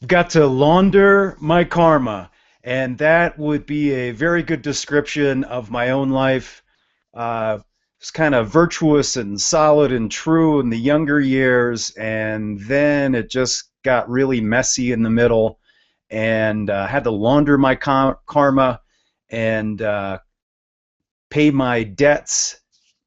Got to launder my karma, and that would be a very good description of my own life. It's kind of virtuous and solid and true in the younger years, and then it just got really messy in the middle, and had to launder my karma and pay my debts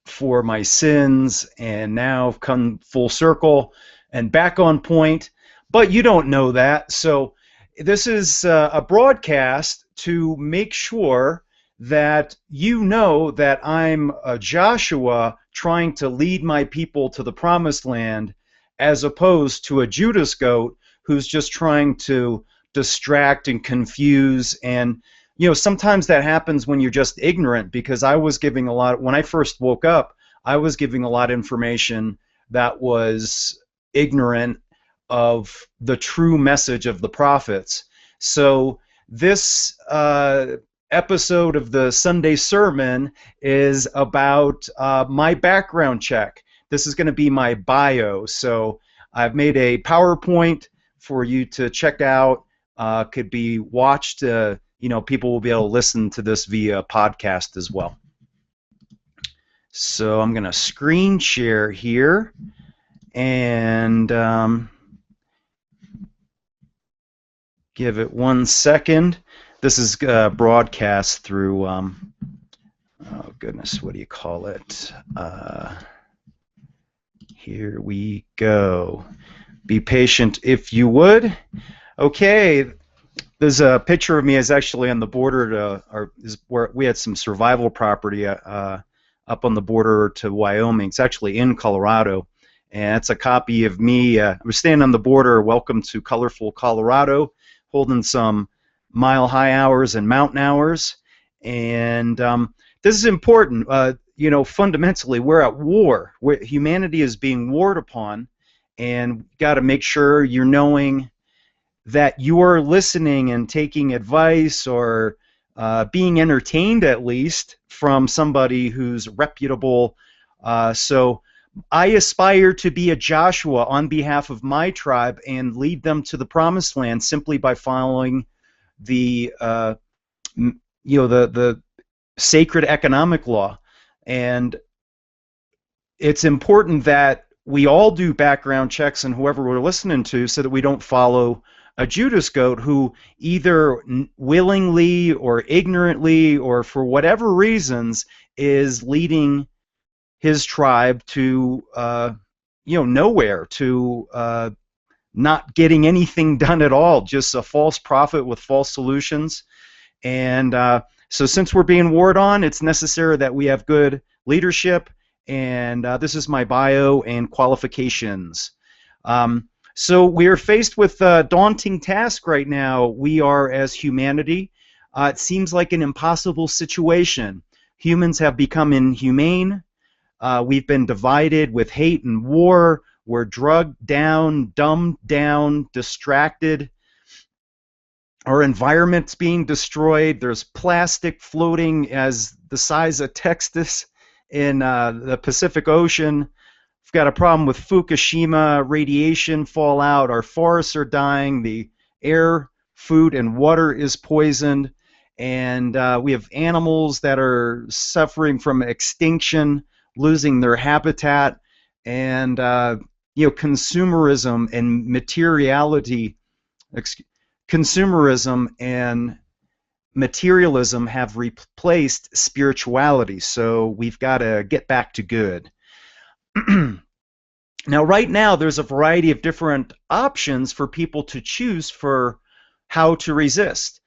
for my sins, and now I've come full circle and back on point. But you don't know that. So this is a broadcast to make sure that you know that I'm a Joshua trying to lead my people to the promised land, as opposed to a Judas goat who's just trying to distract and confuse. And sometimes that happens when you're just ignorant, because I was giving a lot when I first woke up. I was giving a lot of information that was ignorant of the true message of the prophets. So this episode of the Sunday sermon is about my background check. This is going to be my bio. So I've made a PowerPoint for you to check out. Could be watched. People will be able to listen to this via podcast as well. So I'm going to screen share here, and give it 1 second. This is broadcast through, oh goodness, what do you call it? Here we go. Be patient if you would. Okay. There's a picture of me is actually on the border where we had some survival property up on the border to Wyoming. It's actually in Colorado, and it's a copy of me. We're standing on the border. Welcome to colorful Colorado, holding some mile-high hours and mountain hours. And this is important. Fundamentally, we're at war. Humanity is being warred upon, and got to make sure you're knowing that you're listening and taking advice, or being entertained at least, from somebody who's reputable. So I aspire to be a Joshua on behalf of my tribe and lead them to the promised land simply by following the the sacred economic law. And it's important that we all do background checks on whoever we're listening to, so that we don't follow a Judas goat who either willingly or ignorantly or for whatever reasons is leading his tribe to nowhere, to not getting anything done at all, just a false prophet with false solutions. And so since we're being warred on, it's necessary that we have good leadership. And this is my bio and qualifications. So we are faced with a daunting task right now. We are, as humanity, it seems like an impossible situation. Humans have become inhumane. We've been divided with hate and war. We're drugged down, dumbed down, distracted. Our environment's being destroyed. There's plastic floating as the size of Texas in the Pacific Ocean. We've got a problem with Fukushima, radiation fallout. Our forests are dying. The air, food, and water is poisoned. And we have animals that are suffering from extinction, losing their habitat. And consumerism and materiality, consumerism and materialism have replaced spirituality. So we've got to get back to good. Now, right now, there's a variety of different options for people to choose for how to resist.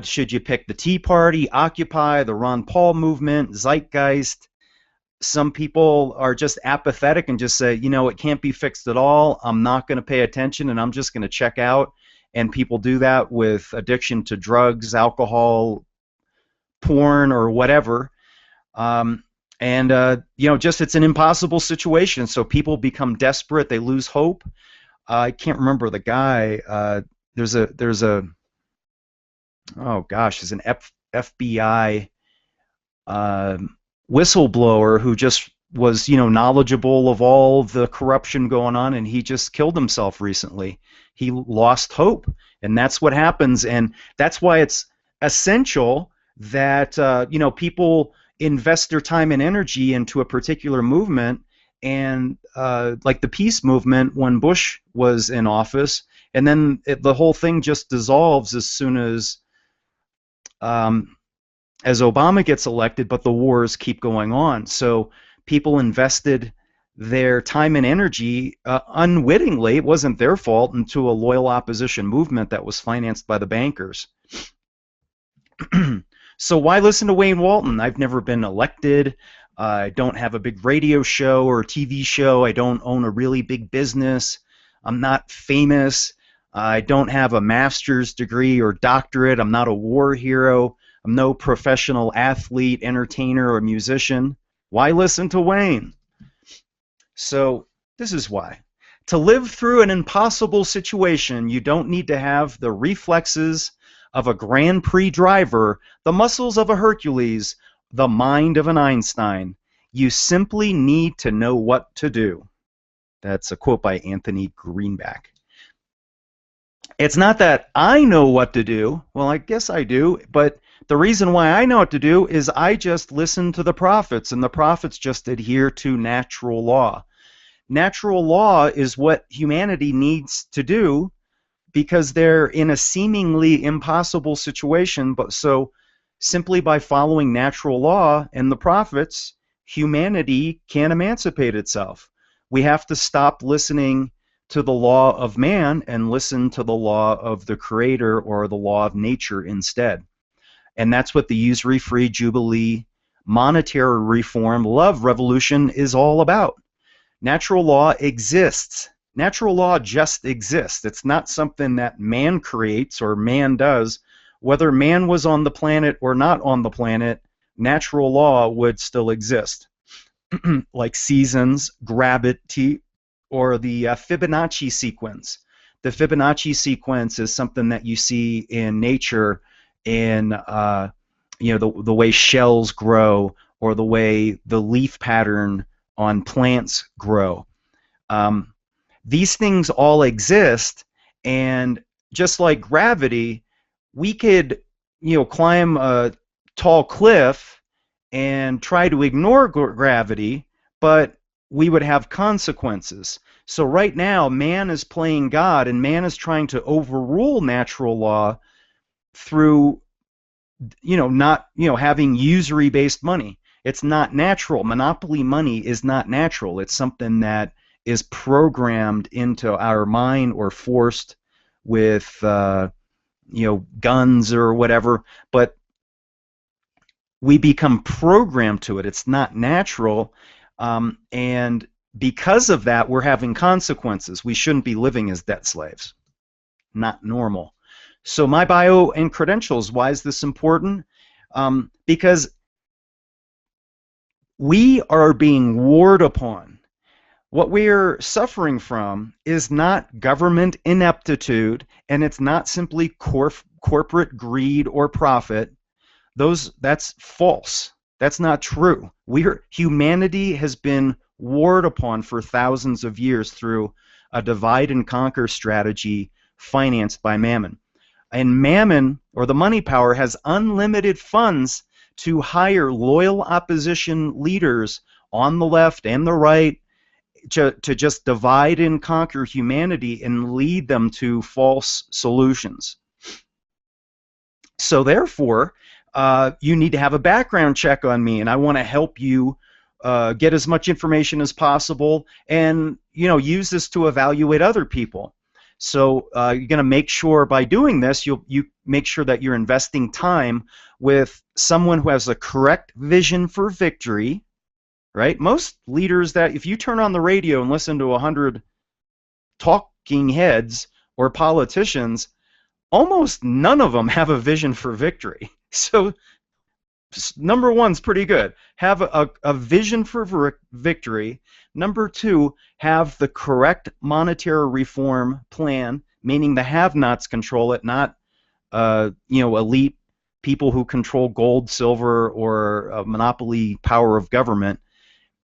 Should you pick the Tea Party, Occupy, the Ron Paul movement, Zeitgeist? Some people are just apathetic and just say, it can't be fixed at all. I'm not going to pay attention, and I'm just going to check out. And people do that with addiction to drugs, alcohol, porn, or whatever. Just it's an impossible situation. So people become desperate. They lose hope. I can't remember the guy. there's a oh gosh, there's an FBI uh, whistleblower who just was, knowledgeable of all the corruption going on, and he just killed himself recently. He lost hope, and that's what happens, and that's why it's essential that people invest their time and energy into a particular movement, and like the peace movement when Bush was in office, and then the whole thing just dissolves um, as Obama gets elected, but the wars keep going on. So people invested their time and energy unwittingly, it wasn't their fault, into a loyal opposition movement that was financed by the bankers. So why listen to Wayne Walton? I've never been elected. I don't have a big radio show or TV show. I don't own a really big business. I'm not famous. I don't have a master's degree or doctorate. I'm not a war hero. I'm no professional athlete, entertainer, or musician. Why listen to Wayne? So this is why. To live through an impossible situation, you don't need to have the reflexes of a Grand Prix driver, the muscles of a Hercules, the mind of an Einstein. You simply need to know what to do. That's a quote by Anthony Greenback. It's not that I know what to do. Well, I guess I do, but the reason why I know what to do is I just listen to the prophets, and the prophets just adhere to natural law. Natural law is what humanity needs to do because they're in a seemingly impossible situation, but so simply by following natural law and the prophets, humanity can emancipate itself. We have to stop listening to the law of man and listen to the law of the Creator or the law of nature instead. And that's what the usury-free jubilee, monetary reform, love revolution is all about. Natural law exists. Natural law just exists. It's not something that man creates or man does. Whether man was on the planet or not on the planet, natural law would still exist. Like seasons, gravity, or the Fibonacci sequence. The Fibonacci sequence is something that you see in nature in the way shells grow or the way the leaf pattern on plants grow. These things all exist, and just like gravity, we could climb a tall cliff and try to ignore gravity, but we would have consequences. So right now, man is playing God, and man is trying to overrule natural law through, not, having usury-based money. It's not natural. Monopoly money is not natural. It's something that is programmed into our mind or forced with, guns or whatever. But we become programmed to it. It's not natural. And because of that, we're having consequences. We shouldn't be living as debt slaves. Not normal. So my bio and credentials, why is this important? Because we are being warred upon. What we're suffering from is not government ineptitude, and it's not simply corporate greed or profit. That's false. That's not true. Humanity has been warred upon for thousands of years through a divide and conquer strategy financed by Mammon. And Mammon, or the money power, has unlimited funds to hire loyal opposition leaders on the left and the right to just divide and conquer humanity and lead them to false solutions. So therefore, you need to have a background check on me, and I want to help you get as much information as possible, and use this to evaluate other people. So you're going to make sure by doing this, you make sure that you're investing time with someone who has a correct vision for victory, right? Most leaders that, if you turn on the radio and listen to 100 talking heads or politicians, almost none of them have a vision for victory. So number one's pretty good. Have a vision for victory. Number two, have the correct monetary reform plan meaning the have-nots control it, not elite people who control gold, silver, or monopoly power of government.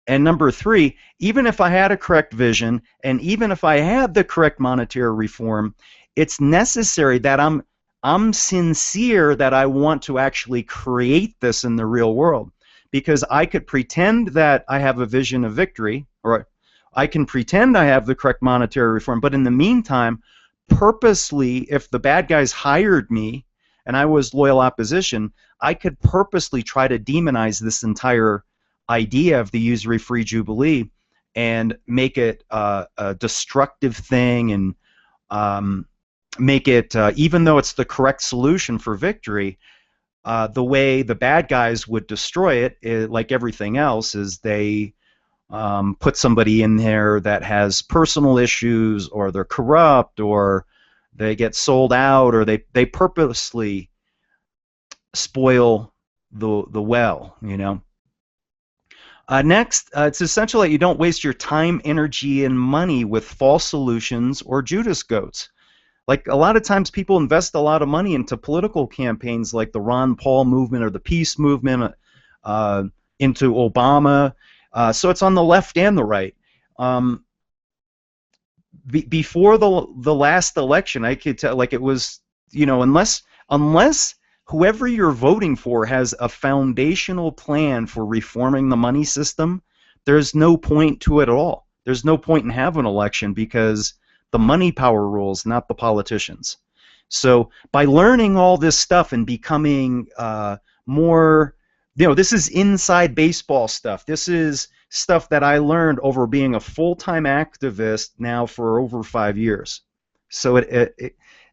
And number three, even if I had a correct vision, and even if I had the correct monetary reform, it's necessary that I'm sincere that I want to actually create this in the real world. Because I could pretend that I have a vision of victory, or I can pretend I have the correct monetary reform, but in the meantime, purposely, if the bad guys hired me and I was loyal opposition, I could purposely try to demonize this entire idea of the usury-free jubilee and make it a destructive thing, and make it, even though it's the correct solution for victory, the way the bad guys would destroy it, like everything else, is they put somebody in there that has personal issues, or they're corrupt, or they get sold out, or they purposely spoil the well, you know. Next, it's essential that you don't waste your time, energy, and money with false solutions or Judas goats. Like, a lot of times people invest a lot of money into political campaigns like the Ron Paul movement or the peace movement, into Obama. So it's on the left and the right. Before the last election, I could tell, like, it was, unless whoever you're voting for has a foundational plan for reforming the money system, there's no point to it at all. There's no point in having an election, because the money power rules, not the politicians. So by learning all this stuff and becoming more, this is inside baseball stuff. This is stuff that I learned over being a full-time activist now for over 5 years. So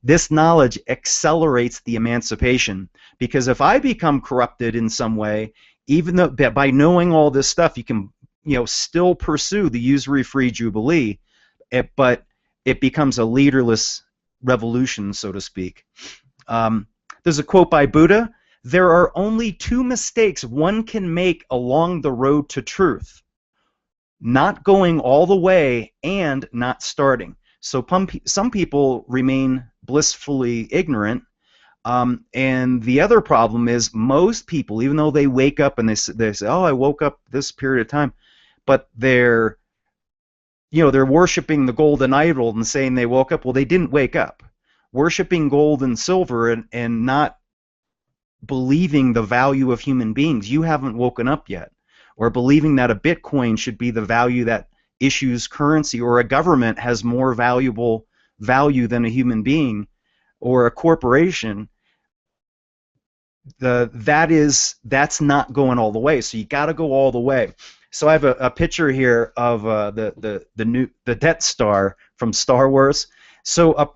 this knowledge accelerates the emancipation, because if I become corrupted in some way, even though by knowing all this stuff, you can still pursue the usury-free jubilee, but it becomes a leaderless revolution, so to speak. There's a quote by Buddha: "There are only two mistakes one can make along the road to truth: not going all the way and not starting." So some people remain blissfully ignorant, and the other problem is most people, even though they wake up and they say, "Oh, I woke up this period of time," but they're worshiping the golden idol and saying they woke up. Well, they didn't wake up. Worshiping gold and silver and not believing the value of human beings, you haven't woken up yet. Or believing that a Bitcoin should be the value that issues currency, or a government has more valuable value than a human being or a corporation, that's not going all the way. So you got to go all the way. So I have a picture here of the Death Star from Star Wars. So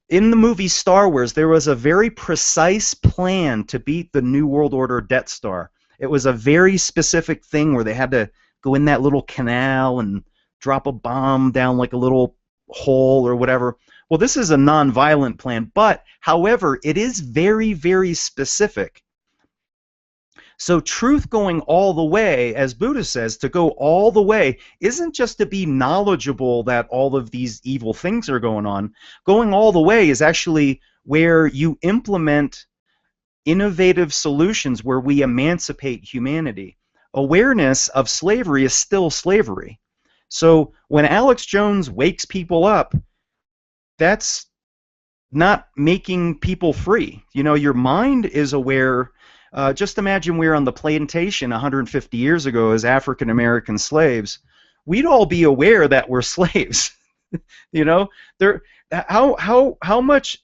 in the movie Star Wars, there was a very precise plan to beat the New World Order Death Star. It was a very specific thing where they had to go in that little canal and drop a bomb down like a little hole or whatever. Well, this is a non-violent plan, but however, it is very, very specific. So truth going all the way, as Buddha says, to go all the way isn't just to be knowledgeable that all of these evil things are going on. Going all the way is actually where you implement innovative solutions where we emancipate humanity. Awareness of slavery is still slavery. So when Alex Jones wakes people up, that's not making people free. Your mind is aware. Just imagine we're on the plantation 150 years ago as African American slaves. We'd all be aware that we're slaves. How much,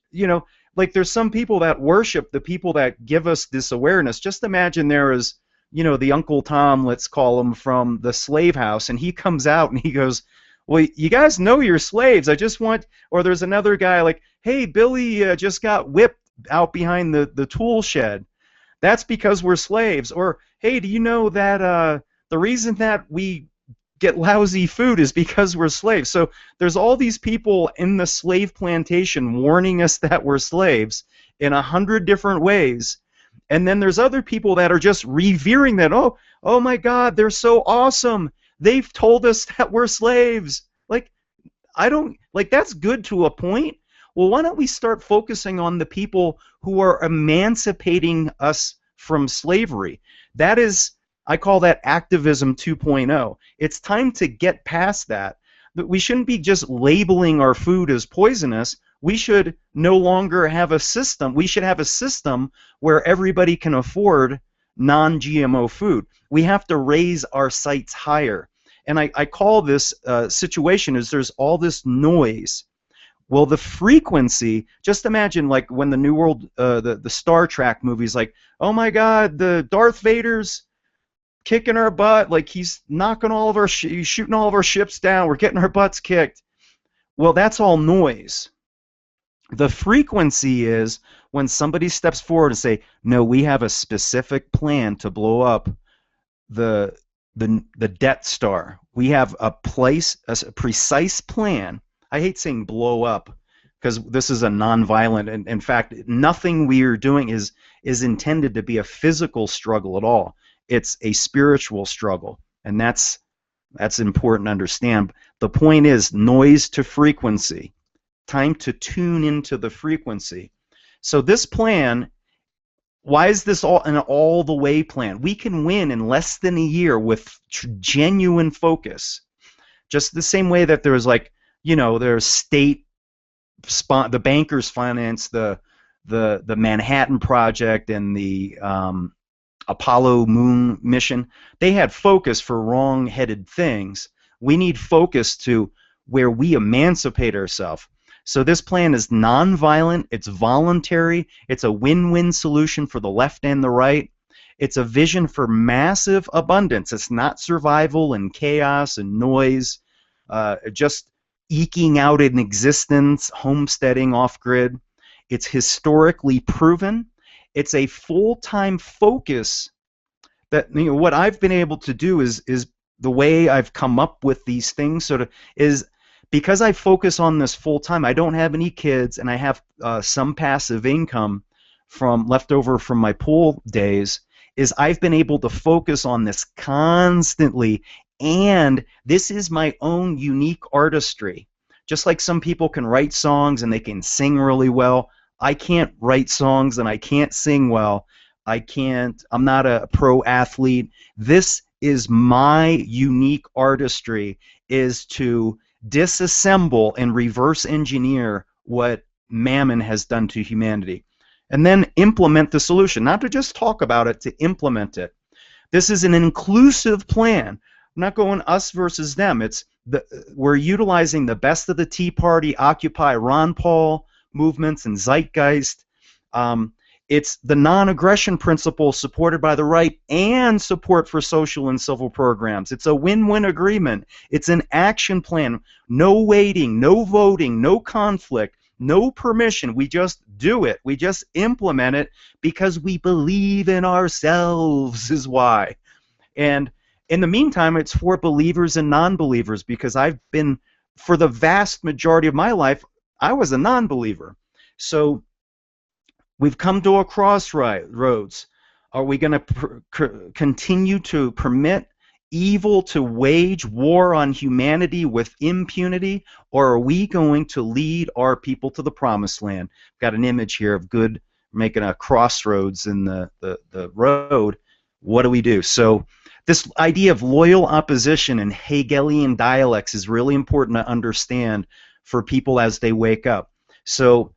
like, there's some people that worship the people that give us this awareness. Just imagine there is, the Uncle Tom, let's call him, from the slave house, and he comes out and he goes, "Well, you guys know you're slaves. I just want," or there's another guy like, "Hey, Billy just got whipped out behind the tool shed. That's because we're slaves." Or, "Hey, do you know that the reason that we get lousy food is because we're slaves?" So there's all these people in the slave plantation warning us that we're slaves in 100 different ways. And then there's other people that are just revering that. Oh my God, they're so awesome. They've told us that we're slaves. Like, that's good to a point. Well, why don't we start focusing on the people who are emancipating us from slavery? That is, I call that activism 2.0. It's time to get past that. But we shouldn't be just labeling our food as poisonous. We should no longer have a system. We should have a system where everybody can afford non-GMO food. We have to raise our sights higher. And I call this situation is there's all this noise. Well, the frequency, just imagine like when the New World, the Star Trek movies, like, oh my God, the Darth Vader's kicking our butt, like he's knocking all of our, he's shooting all of our ships down, we're getting our butts kicked. Well, that's all noise. The frequency is when somebody steps forward and say, no, we have a specific plan to blow up the Death Star. We have a precise plan. I hate saying blow up because this is a nonviolent, and in fact, nothing we are doing is intended to be a physical struggle at all. It's a spiritual struggle, and that's important to understand. The point is noise to frequency. Time to tune into the frequency. So this plan, why is this all an all-the-way plan? We can win in less than a year with genuine focus. Just the same way that there's like, you know, there's state, the bankers finance the Manhattan Project and the Apollo moon mission. They had focus for wrong-headed things. We need focus to where we emancipate ourselves. So this plan is nonviolent, it's voluntary, it's a win-win solution for the left and the right. It's a vision for massive abundance. It's not survival and chaos and noise, just eking out an existence, homesteading off-grid. It's historically proven. It's a full-time focus that, you know, what I've been able to do is the way I've come up with these things sort of is because I focus on this full-time. I don't have any kids, and I have some passive income from leftover from my pool days, is I've been able to focus on this constantly, and this is my own unique artistry. Just like some people can write songs and they can sing really well, I can't write songs and I can't sing well. I'm not a pro athlete. This is my unique artistry, is to disassemble and reverse engineer what Mammon has done to humanity, and then implement the solution. Not to just talk about it, to implement it. This is an inclusive plan. I'm not going us versus them. We're utilizing the best of the Tea Party, Occupy, Ron Paul movements, and Zeitgeist. It's the non-aggression principle supported by the right and support for social and civil programs. It's a win-win agreement. It's an action plan. No waiting, no voting, no conflict, no permission. We just do it. We just implement it because we believe in ourselves is why. And in the meantime, it's for believers and non-believers, because I've been, for the vast majority of my life, I was a non-believer. So we've come to a crossroads. Are we going to continue to permit evil to wage war on humanity with impunity, or are we going to lead our people to the promised land? I've got an image here of good, making a crossroads in the road. What do we do? So this idea of loyal opposition and Hegelian dialectics is really important to understand for people as they wake up. So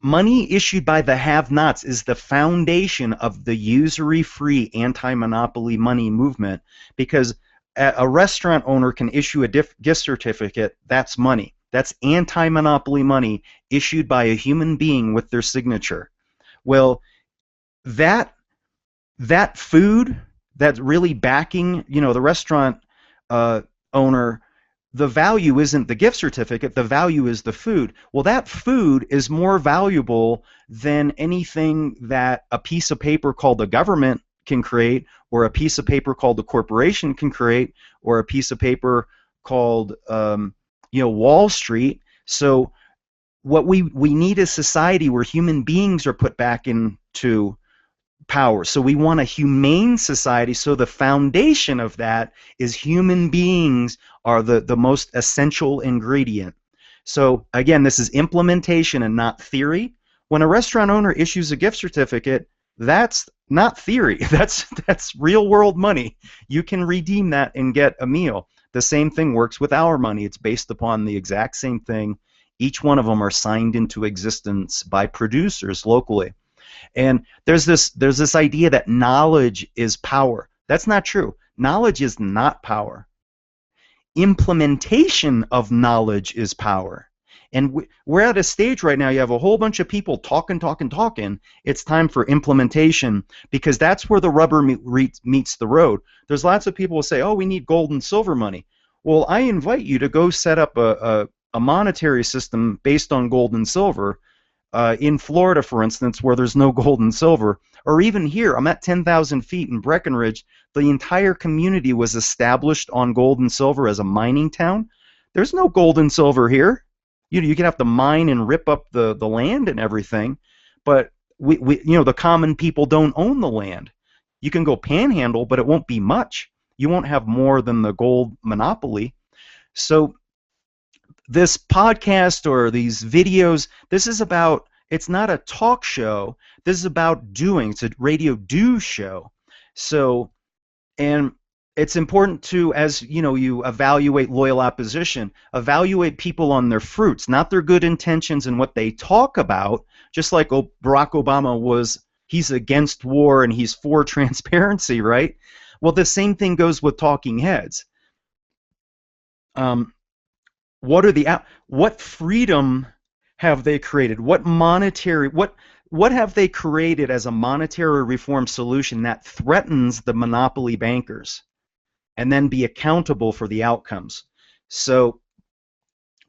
money issued by the have-nots is the foundation of the usury-free anti-monopoly money movement, because a restaurant owner can issue a gift certificate. That's money. That's anti-monopoly money issued by a human being with their signature. Well, that food that's really backing, you know, the restaurant owner, the value isn't the gift certificate, the value is the food. Well, that food is more valuable than anything that a piece of paper called the government can create, or a piece of paper called the corporation can create, or a piece of paper called you know, Wall Street. So what we need is society where human beings are put back into power. So we want a humane society, so the foundation of that is human beings are the most essential ingredient. So again, this is implementation and not theory. When a restaurant owner issues a gift certificate, that's not theory. That's real world money. You can redeem that and get a meal. The same thing works with our money. It's based upon the exact same thing. Each one of them are signed into existence by producers locally. And there's this idea that knowledge is power. That's not true. Knowledge is not power. Implementation of knowledge is power. And we're at a stage right now, you have a whole bunch of people talking, talking, talking. It's time for implementation, because that's where the rubber meets the road. There's lots of people who say, oh, we need gold and silver money. Well, I invite you to go set up a monetary system based on gold and silver in Florida, for instance, where there's no gold and silver. Or even here, I'm at 10,000 feet in Breckenridge. The entire community was established on gold and silver as a mining town. There's no gold and silver here. You can have to mine and rip up the land and everything, but the common people don't own the land. You can go panhandle, but it won't be much. You won't have more than the gold monopoly. So this podcast or these videos, this is about, it's not a talk show. This is about doing. It's a radio do show. So, and it's important to, as you evaluate loyal opposition, evaluate people on their fruits, not their good intentions and what they talk about. Just like Barack Obama he's against war and he's for transparency, right? Well, the same thing goes with talking heads. What freedom have they created? What have they created as a monetary reform solution that threatens the monopoly bankers, and then be accountable for the outcomes? So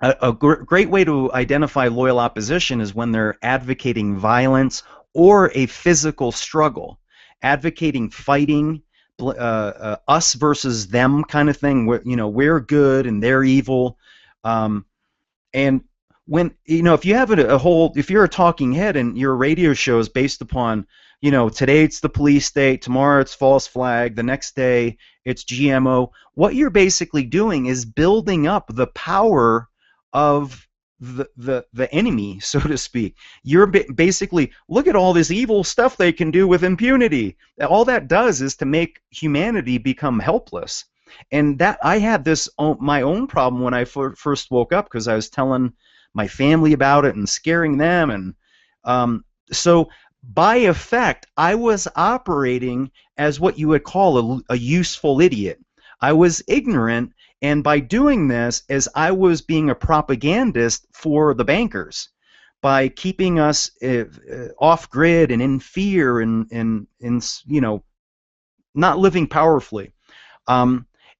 a great way to identify loyal opposition is when they're advocating violence or a physical struggle, advocating fighting, us versus them kind of thing, where we're good and they're evil. And when if you have if you're a talking head and your radio show is based upon, today it's the police state, tomorrow it's false flag, the next day it's GMO, what you're basically doing is building up the power of the enemy, so to speak. You're basically, look at all this evil stuff they can do with impunity. All that does is to make humanity become helpless. And that I had my own problem when I first woke up, because I was telling my family about it and scaring them, and so by effect, I was operating as what you would call a useful idiot. I was ignorant, and by doing this, as I was being a propagandist for the bankers, by keeping us off grid and in fear and not living powerfully.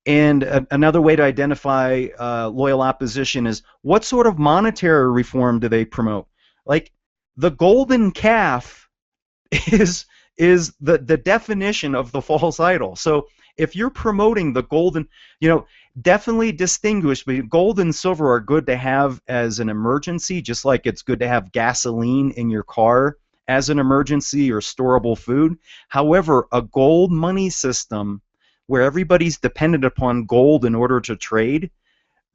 And another way to identify loyal opposition is, what sort of monetary reform do they promote? Like, the golden calf is the definition of the false idol. So if you're promoting the golden, definitely distinguish between gold and silver are good to have as an emergency, just like it's good to have gasoline in your car as an emergency or storable food. However, a gold money system where everybody's dependent upon gold in order to trade,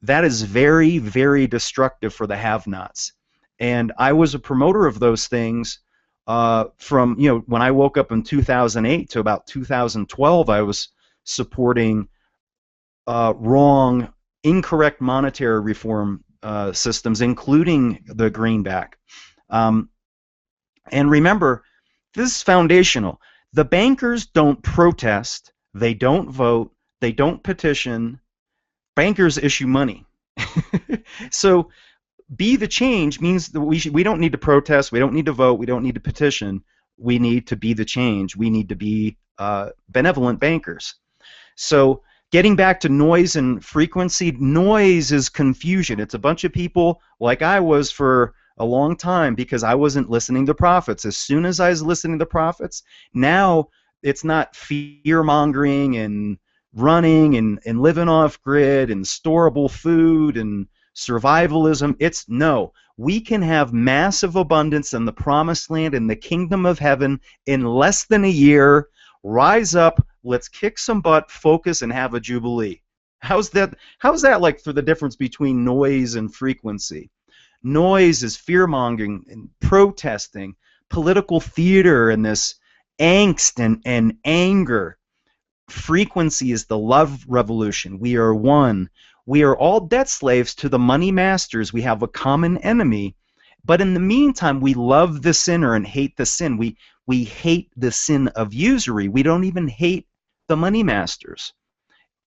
that is very, very destructive for the have-nots. And I was a promoter of those things from, when I woke up in 2008 to about 2012, I was supporting wrong, incorrect monetary reform systems, including the greenback. And remember, this is foundational. The bankers don't protest. They don't vote. They don't petition. Bankers issue money. So be the change means that we don't need to protest. We don't need to vote. We don't need to petition. We need to be the change. We need to be benevolent bankers. So getting back to noise and frequency, noise is confusion. It's a bunch of people like I was for a long time, because I wasn't listening to prophets. As soon as I was listening to prophets, now it's not fear-mongering and running and living off-grid and storable food and survivalism. It's no. We can have massive abundance in the promised land, in the kingdom of heaven, in less than a year. Rise up, let's kick some butt, focus, and have a jubilee. How's that like for the difference between noise and frequency? noise is fear-mongering and protesting, political theater and this angst and anger. Frequency is the love revolution. We are one. We are all debt slaves to the money masters. We have a common enemy. But in the meantime, we love the sinner and hate the sin. We hate the sin of usury. We don't even hate the money masters.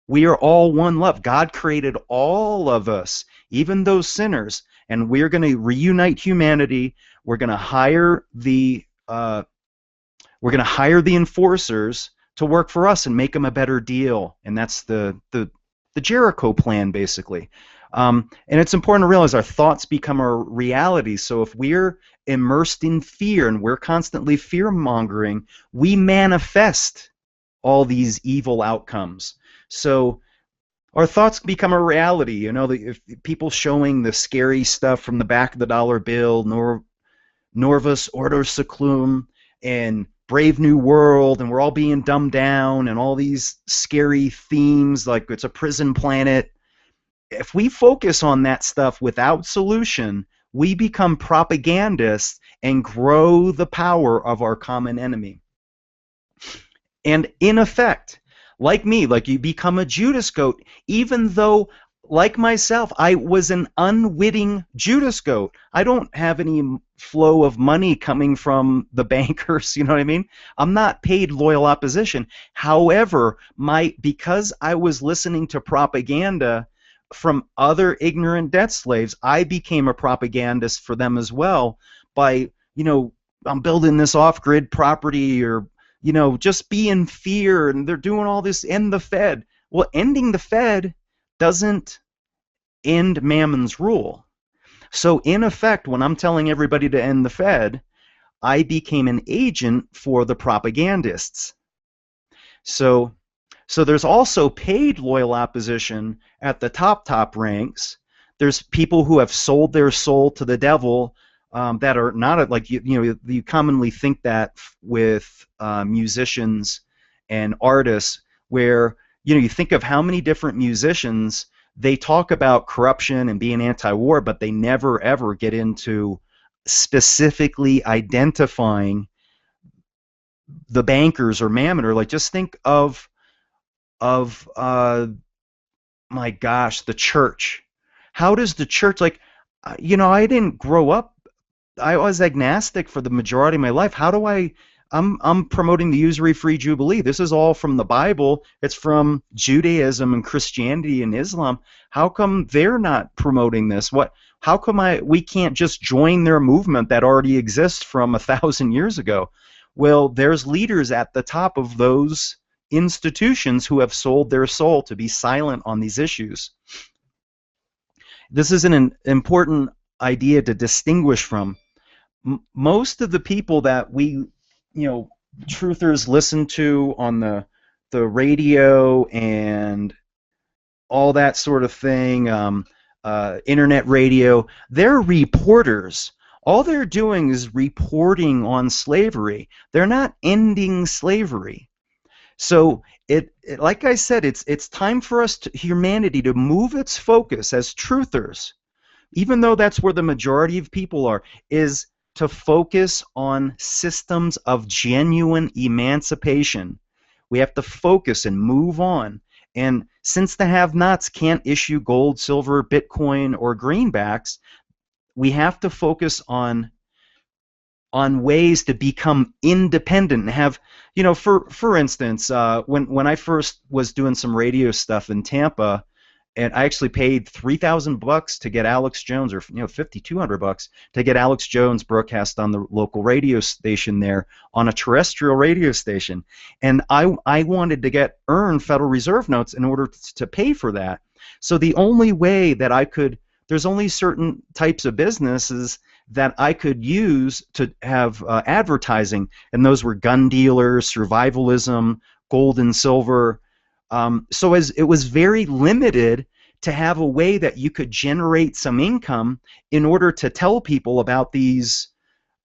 We are all one love. God created all of us, even those sinners, and we're going to reunite humanity. We're going to hire the enforcers to work for us and make them a better deal. And that's the Jericho plan, basically. And it's important to realize our thoughts become our reality. So if we're immersed in fear and we're constantly fear-mongering, we manifest all these evil outcomes. So our thoughts become a reality. You know, if people showing the scary stuff from the back of the dollar bill, Norvus Ordo Seclum, and Brave New World, and we're all being dumbed down, and all these scary themes like it's a prison planet. If we focus on that stuff without solution, we become propagandists and grow the power of our common enemy. And in effect, like me, like you become a Judas goat, even though, like myself, I was an unwitting Judas goat. I don't have any flow of money coming from the bankers, you know what I mean? I'm not paid loyal opposition. However, because I was listening to propaganda from other ignorant debt slaves, I became a propagandist for them as well by, I'm building this off-grid property, or, just be in fear, and they're doing all this, end the Fed. Well, ending the Fed doesn't end Mammon's rule. So in effect, when I'm telling everybody to end the Fed, I became an agent for the propagandists. So there's also paid loyal opposition at the top ranks. There's people who have sold their soul to the devil that are not like you commonly think that with musicians and artists, where you think of how many different musicians, they talk about corruption and being anti-war, but they never ever get into specifically identifying the bankers or Mammon, or like just think of my gosh, the church. How does the church, like, I didn't grow up, I was agnostic for the majority of my life. How do I'm promoting the usury-free Jubilee. This is all from the Bible. It's from Judaism and Christianity and Islam. How come they're not promoting this? How come we can't just join their movement that already exists from 1,000 years ago? Well, there's leaders at the top of those institutions who have sold their soul to be silent on these issues. This is an important idea to distinguish from. Most of the people that we, truthers listen to on the radio and all that sort of thing, internet radio, they're reporters. All they're doing is reporting on slavery. They're not ending slavery. So like I said, it's time for us, humanity, to move its focus as truthers, even though that's where the majority of people are, is to focus on systems of genuine emancipation. We have to focus and move on. And since the have-nots can't issue gold, silver, Bitcoin, or greenbacks, we have to focus on ways to become independent and have, for instance, when I first was doing some radio stuff in Tampa, and I actually paid $3,000 to get Alex Jones, or $5,200 to get Alex Jones broadcast on the local radio station there, on a terrestrial radio station, and I wanted to earn Federal Reserve notes in order to pay for that. So the only way that there's only certain types of businesses that I could use to have advertising, and those were gun dealers, survivalism, gold and silver. So as it was very limited to have a way that you could generate some income in order to tell people about these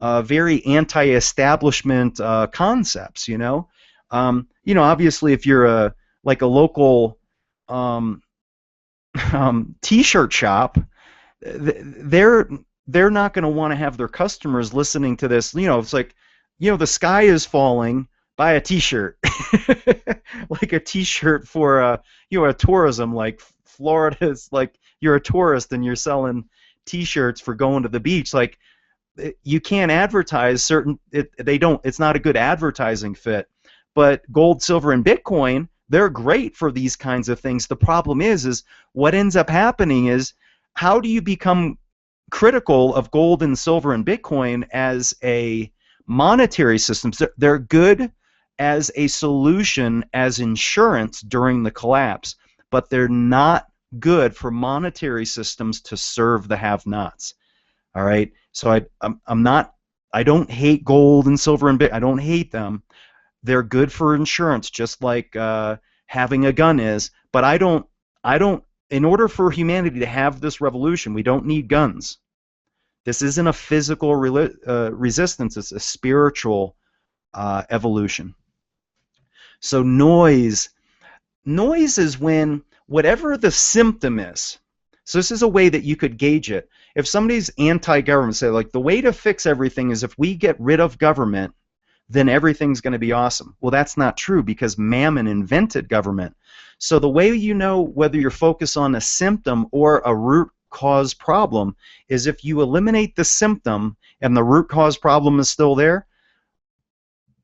very anti-establishment concepts. Obviously, if you're like a local T-shirt shop, they're they're not going to want to have their customers listening to this. It's like, the sky is falling. Buy a T-shirt, like a T-shirt for a tourism. Like Florida is like you're a tourist and you're selling T-shirts for going to the beach. Like you can't advertise certain. They don't. It's not a good advertising fit. But gold, silver, and Bitcoin, they're great for these kinds of things. The problem is what ends up happening is, how do you become critical of gold and silver and Bitcoin as a monetary system? They're good as a solution, as insurance during the collapse, but they're not good for monetary systems to serve the have-nots. All right, so I don't hate gold and silver and Bitcoin. I don't hate them. They're good for insurance, just like having a gun is. But I don't. In order for humanity to have this revolution, we don't need guns. This isn't a physical resistance. It's a spiritual evolution. So noise is when whatever the symptom is. So this is a way that you could gauge it. If somebody's anti-government, say like the way to fix everything is if we get rid of government, then everything's going to be awesome. Well, that's not true, because Mammon invented government. So the way you know whether you're focused on a symptom or a root cause problem is if you eliminate the symptom and the root cause problem is still there,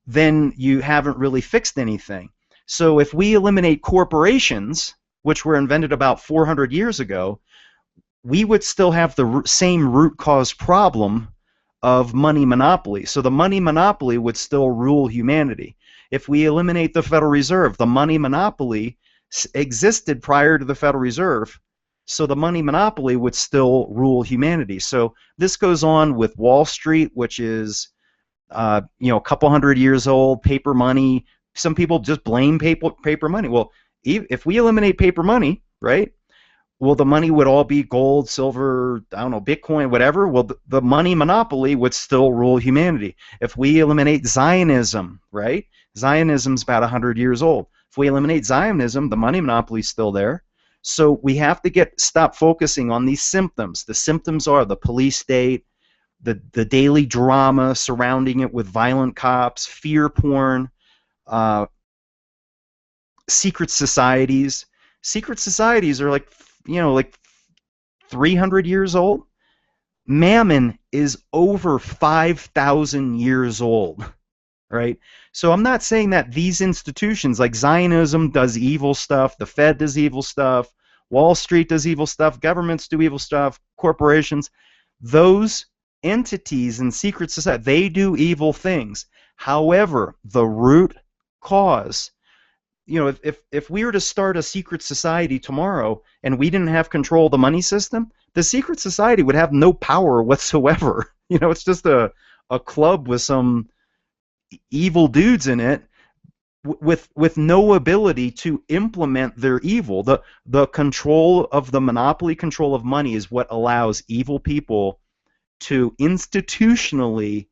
then you haven't really fixed anything. So if we eliminate corporations, which were invented about 400 years ago, we would still have the same root cause problem of money monopoly. So the money monopoly would still rule humanity. If we eliminate the Federal Reserve, the money monopoly existed prior to the Federal Reserve, so the money monopoly would still rule humanity. So this goes on with Wall Street, which is a couple hundred years old, paper money. Some people just blame paper money. Well, if we eliminate paper money, right, well, the money would all be gold, silver, I don't know, Bitcoin, whatever. Well, the money monopoly would still rule humanity. If we eliminate Zionism, right, Zionism's about 100 years old. If we eliminate Zionism, the money monopoly is still there. So we have to stop focusing on these symptoms. The symptoms are the police state, the daily drama surrounding it with violent cops, fear porn, secret societies. Secret societies are like 300 years old. Mammon is over 5,000 years old, right? So I'm not saying that these institutions like Zionism does evil stuff, the Fed does evil stuff, Wall Street does evil stuff, governments do evil stuff, corporations. Those entities in secret society, they do evil things. However, the root cause, if we were to start a secret society tomorrow and we didn't have control of the money system, the secret society would have no power whatsoever. It's just a club with some evil dudes in it with no ability to implement their evil. The control of the monopoly control of money is what allows evil people to institutionally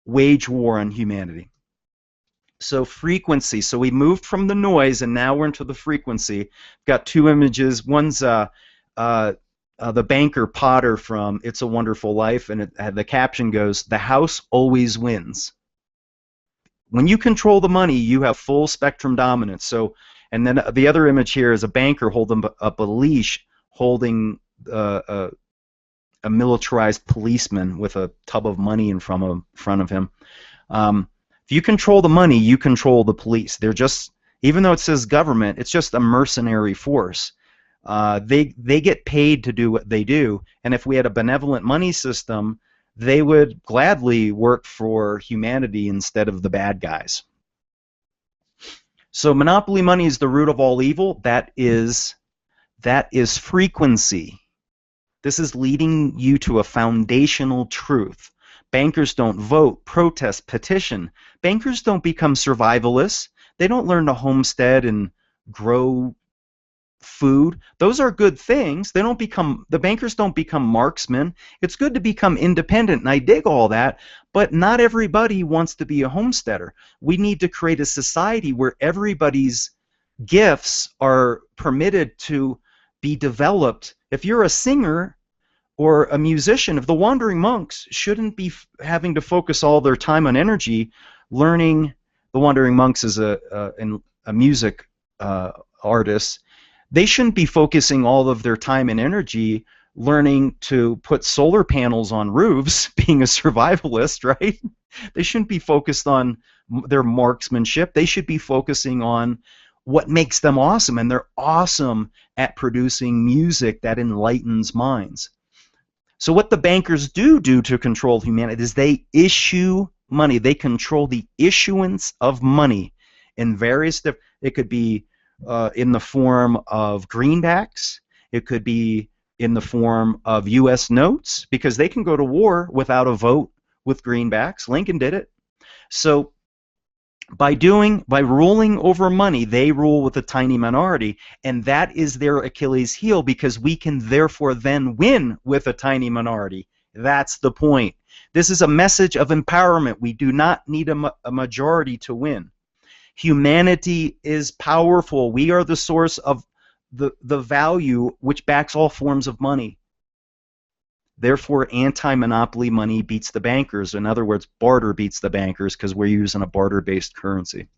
wage war on humanity. So frequency. So we moved from the noise and now we're into the frequency. Got two images. One's the banker Potter from It's a Wonderful Life, and the caption goes, "The house always wins." When you control the money, you have full spectrum dominance. So, and then the other image here is a banker holding up a leash, holding a militarized policeman with a tub of money in front of him. If you control the money, you control the police. They're just, even though it says government, it's just a mercenary force. They get paid to do what they do, and if we had a benevolent money system, they would gladly work for humanity instead of the bad guys. So monopoly money is the root of all evil. That is frequency. This is leading you to a foundational truth. Bankers don't vote, protest, petition. Bankers don't become survivalists. They don't learn to homestead and grow food. Those are good things. The bankers don't become marksmen. It's good to become independent, and I dig all that, but not everybody wants to be a homesteader. We need to create a society where everybody's gifts are permitted to be developed. If you're a singer, Or a musician, if the wandering monks shouldn't be having to focus all their time and energy learning. The wandering monks is a music artist. They shouldn't be focusing all of their time and energy learning to put solar panels on roofs, being a survivalist, right? They shouldn't be focused on their marksmanship. They should be focusing on what makes them awesome, and they're awesome at producing music that enlightens minds. So what the bankers do to control humanity is they issue money. They control the issuance of money in various different. It could be in the form of greenbacks. It could be in the form of U.S. notes, because they can go to war without a vote with greenbacks. Lincoln did it. So by ruling over money, they rule with a tiny minority, and that is their Achilles heel, because we can therefore then win with a tiny minority. That's the point. This is a message of empowerment. We do not need a majority to win. Humanity is powerful. We are the source of the value which backs all forms of money. Therefore, anti-monopoly money beats the bankers. In other words, barter beats the bankers, because we're using a barter-based currency.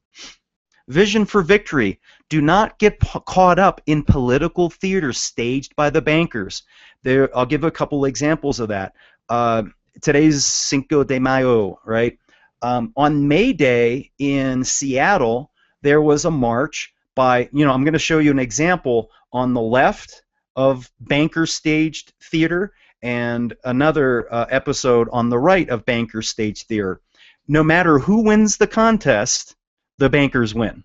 Vision for victory. Do not get caught up in political theater staged by the bankers. I'll give a couple examples of that. Today's Cinco de Mayo, right? On May Day in Seattle, there was a march by, I'm going to show you an example on the left of banker staged theater, and another episode on the right of banker stage theater. No matter who wins the contest, the bankers win.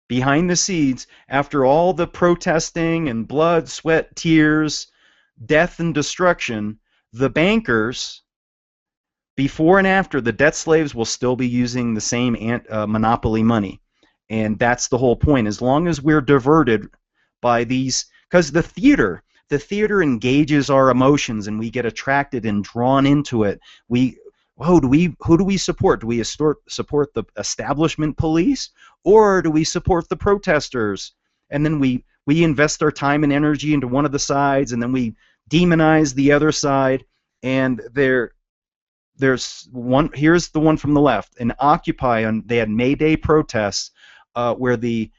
Behind the scenes, after all the protesting and blood, sweat, tears, death, and destruction, the bankers, before and after, the debt slaves will still be using the same monopoly money. And that's the whole point. As long as we're diverted by these, because the theater engages our emotions, and we get attracted and drawn into it. Who do we support? Do we support the establishment police, or do we support the protesters? And then we invest our time and energy into one of the sides, and then we demonize the other side. And there's one. Here's the one from the left. In Occupy, they had May Day protests where the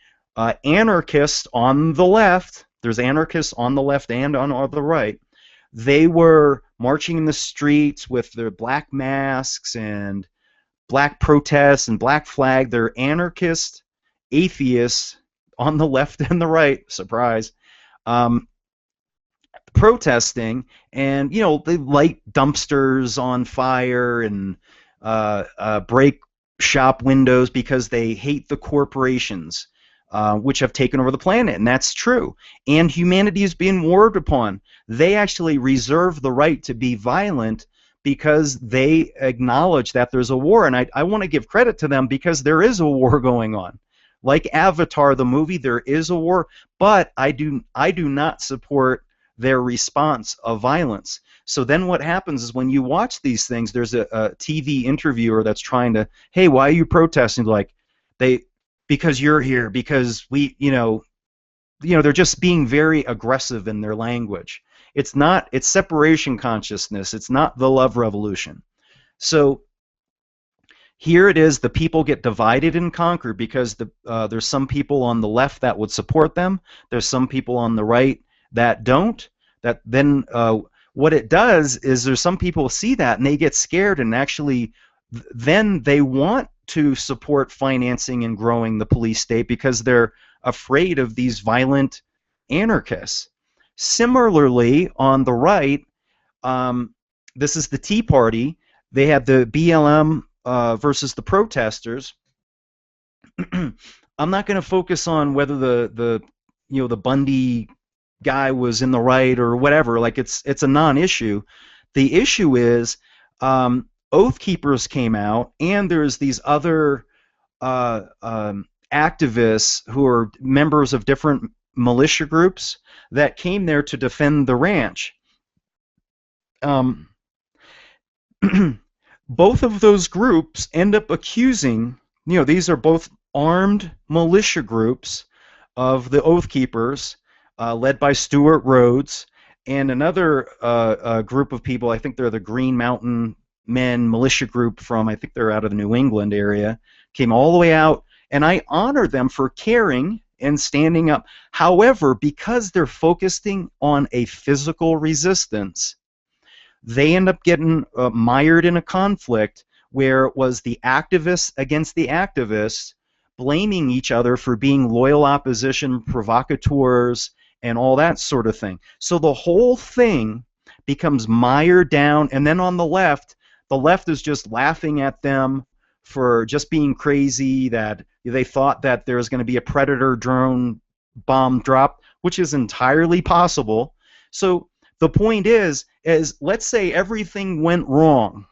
anarchists on the left. There's anarchists on the left and on the right. They were marching in the streets with their black masks and black protests and black flag. They're anarchist, atheists on the left and the right. Surprise. Protesting, and they light dumpsters on fire and break shop windows because they hate the corporations. Which have taken over the planet, and that's true. And humanity is being warred upon. They actually reserve the right to be violent because they acknowledge that there's a war, and I want to give credit to them, because there is a war going on. Like Avatar, the movie, there is a war, but I do not support their response of violence. So then what happens is, when you watch these things, there's a TV interviewer that's trying to, hey, why are you protesting? Like, because you're here, because they're just being very aggressive in their language. It's separation consciousness. It's not the love revolution. So here it is, the people get divided and conquered, because there's some people on the left that would support them. There's some people on the right that don't. That then what it does is, there's some people see that and they get scared, and actually then they want to support financing and growing the police state, because they're afraid of these violent anarchists. Similarly, on the right, this is the Tea Party. They have the BLM versus the protesters. I'm not going to focus on whether the Bundy guy was in the right or whatever. Like, it's a non-issue. The issue is, Oath Keepers came out, and there's these other activists who are members of different militia groups that came there to defend the ranch. Both of those groups end up accusing, these are both armed militia groups of the Oath Keepers, led by Stuart Rhodes. and another group of people, I think they're the Green Mountain Men militia group from, I think they're out of the New England area, came all the way out, and I honor them for caring and standing up. However, because they're focusing on a physical resistance, they end up getting mired in a conflict where it was the activists against the activists, blaming each other for being loyal opposition, provocateurs, and all that sort of thing. So the whole thing becomes mired down, and then on the left is just laughing at them for just being crazy, that they thought that there's going to be a Predator drone bomb drop, which is entirely possible. So the point is let's say everything went wrong,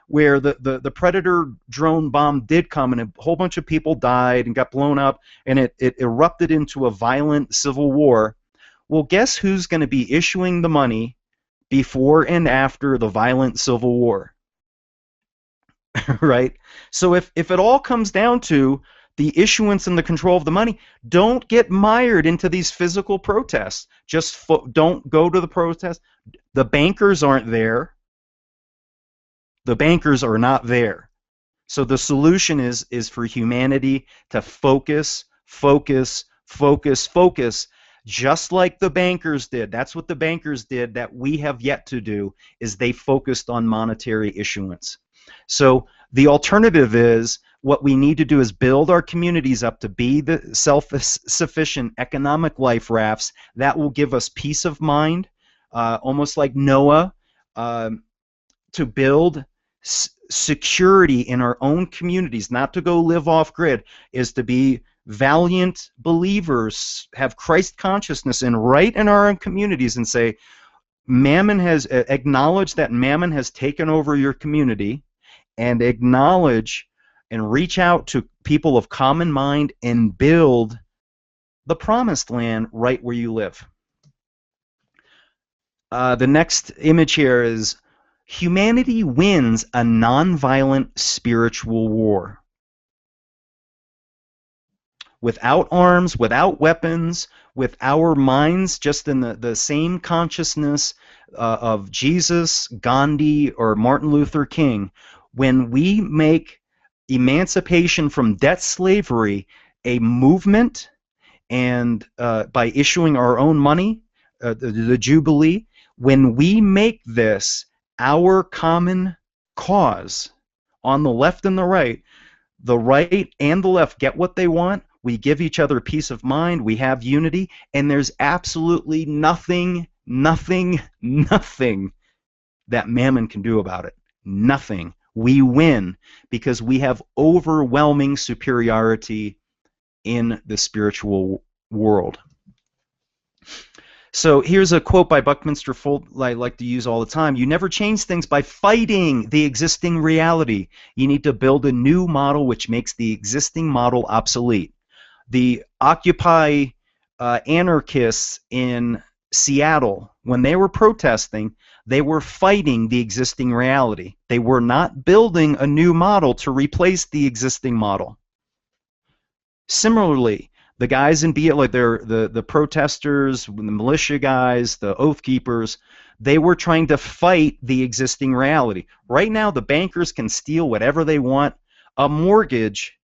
where the Predator drone bomb did come and a whole bunch of people died and got blown up, and it erupted into a violent civil war. Well, guess who's going to be issuing the money before and after the violent civil war? Right? So if it all comes down to the issuance and the control of the money, don't get mired into these physical protests. Just don't go to the protest. The bankers aren't there. The bankers are not there. So the solution is for humanity to focus, focus, focus, focus, just like the bankers did. That's what the bankers did that we have yet to do, is they focused on monetary issuance. So the alternative is, what we need to do is build our communities up to be the self-sufficient economic life rafts that will give us peace of mind, almost like Noah, to build security in our own communities, not to go live off-grid, is to be valiant believers, have Christ consciousness, and right in our own communities and say, Mammon has acknowledged that Mammon has taken over your community, and acknowledge and reach out to people of common mind and build the promised land right where you live. The next image here is humanity wins a nonviolent spiritual war. Without arms, without weapons, with our minds just in the same consciousness of Jesus, Gandhi, or Martin Luther King, when we make emancipation from debt slavery a movement, and by issuing our own money, the Jubilee, when we make this our common cause, on the left and the right and the left get what they want, we give each other peace of mind, we have unity, and there's absolutely nothing that Mammon can do about it. Nothing. We win because we have overwhelming superiority in the spiritual world. So here's a quote by Buckminster Fuller I like to use all the time. You never change things by fighting the existing reality. You need to build a new model which makes the existing model obsolete. The Occupy anarchists in Seattle, when they were protesting, they were fighting the existing reality. They were not building a new model to replace the existing model. Similarly, the guys in like the protesters, the militia guys, the Oath Keepers, they were trying to fight the existing reality. Right now, the bankers can steal whatever they want. A mortgage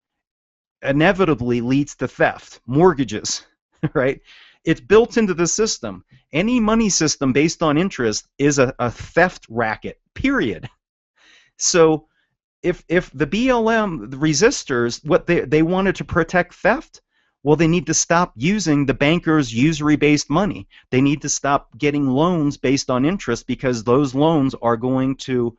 inevitably leads to theft. Mortgages, right? It's built into the system. Any money system based on interest is a theft racket, period. So if the BLM, the resistors, what they wanted to protect theft, well, they need to stop using the bankers' usury-based money. They need to stop getting loans based on interest, because those loans are going to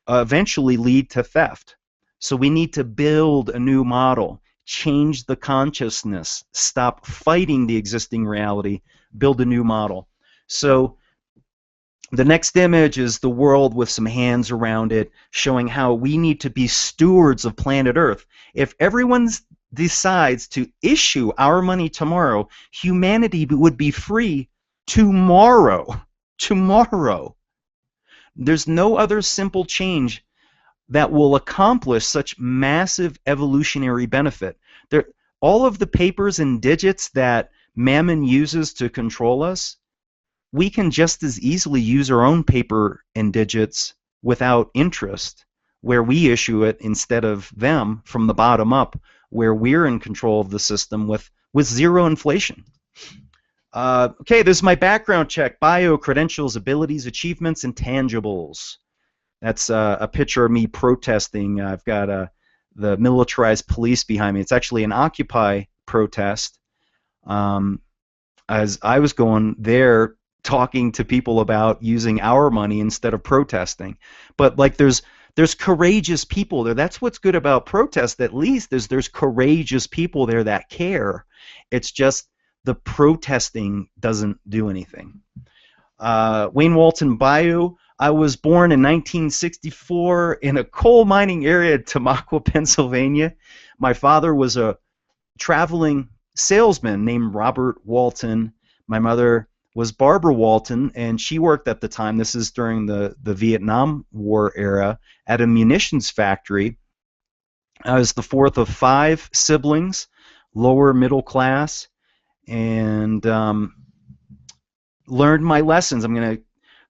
eventually lead to theft. So we need to build a new model. Change the consciousness, stop fighting the existing reality, build a new model. So the next image is the world with some hands around it, showing how we need to be stewards of planet Earth. If everyone decides to issue our money tomorrow, humanity would be free tomorrow. Tomorrow. There's no other simple change that will accomplish such massive evolutionary benefit. All of the papers and digits that Mammon uses to control us, we can just as easily use our own paper and digits without interest, where we issue it instead of them from the bottom up, where we're in control of the system with zero inflation. Okay, this is my background check: bio, credentials, abilities, achievements, intangibles. That's a picture of me protesting. I've got the militarized police behind me. It's actually an Occupy protest. As I was going there talking to people about using our money instead of protesting. But like there's courageous people there. That's what's good about protest, at least, is there's courageous people there that care. It's just the protesting doesn't do anything. Wayne Walton Bayou. I was born in 1964 in a coal mining area in Tamaqua, Pennsylvania. My father was a traveling salesman named Robert Walton. My mother was Barbara Walton, and she worked at the time, this is during the Vietnam War era, at a munitions factory. I was the fourth of 5 siblings, lower middle class, and learned my lessons.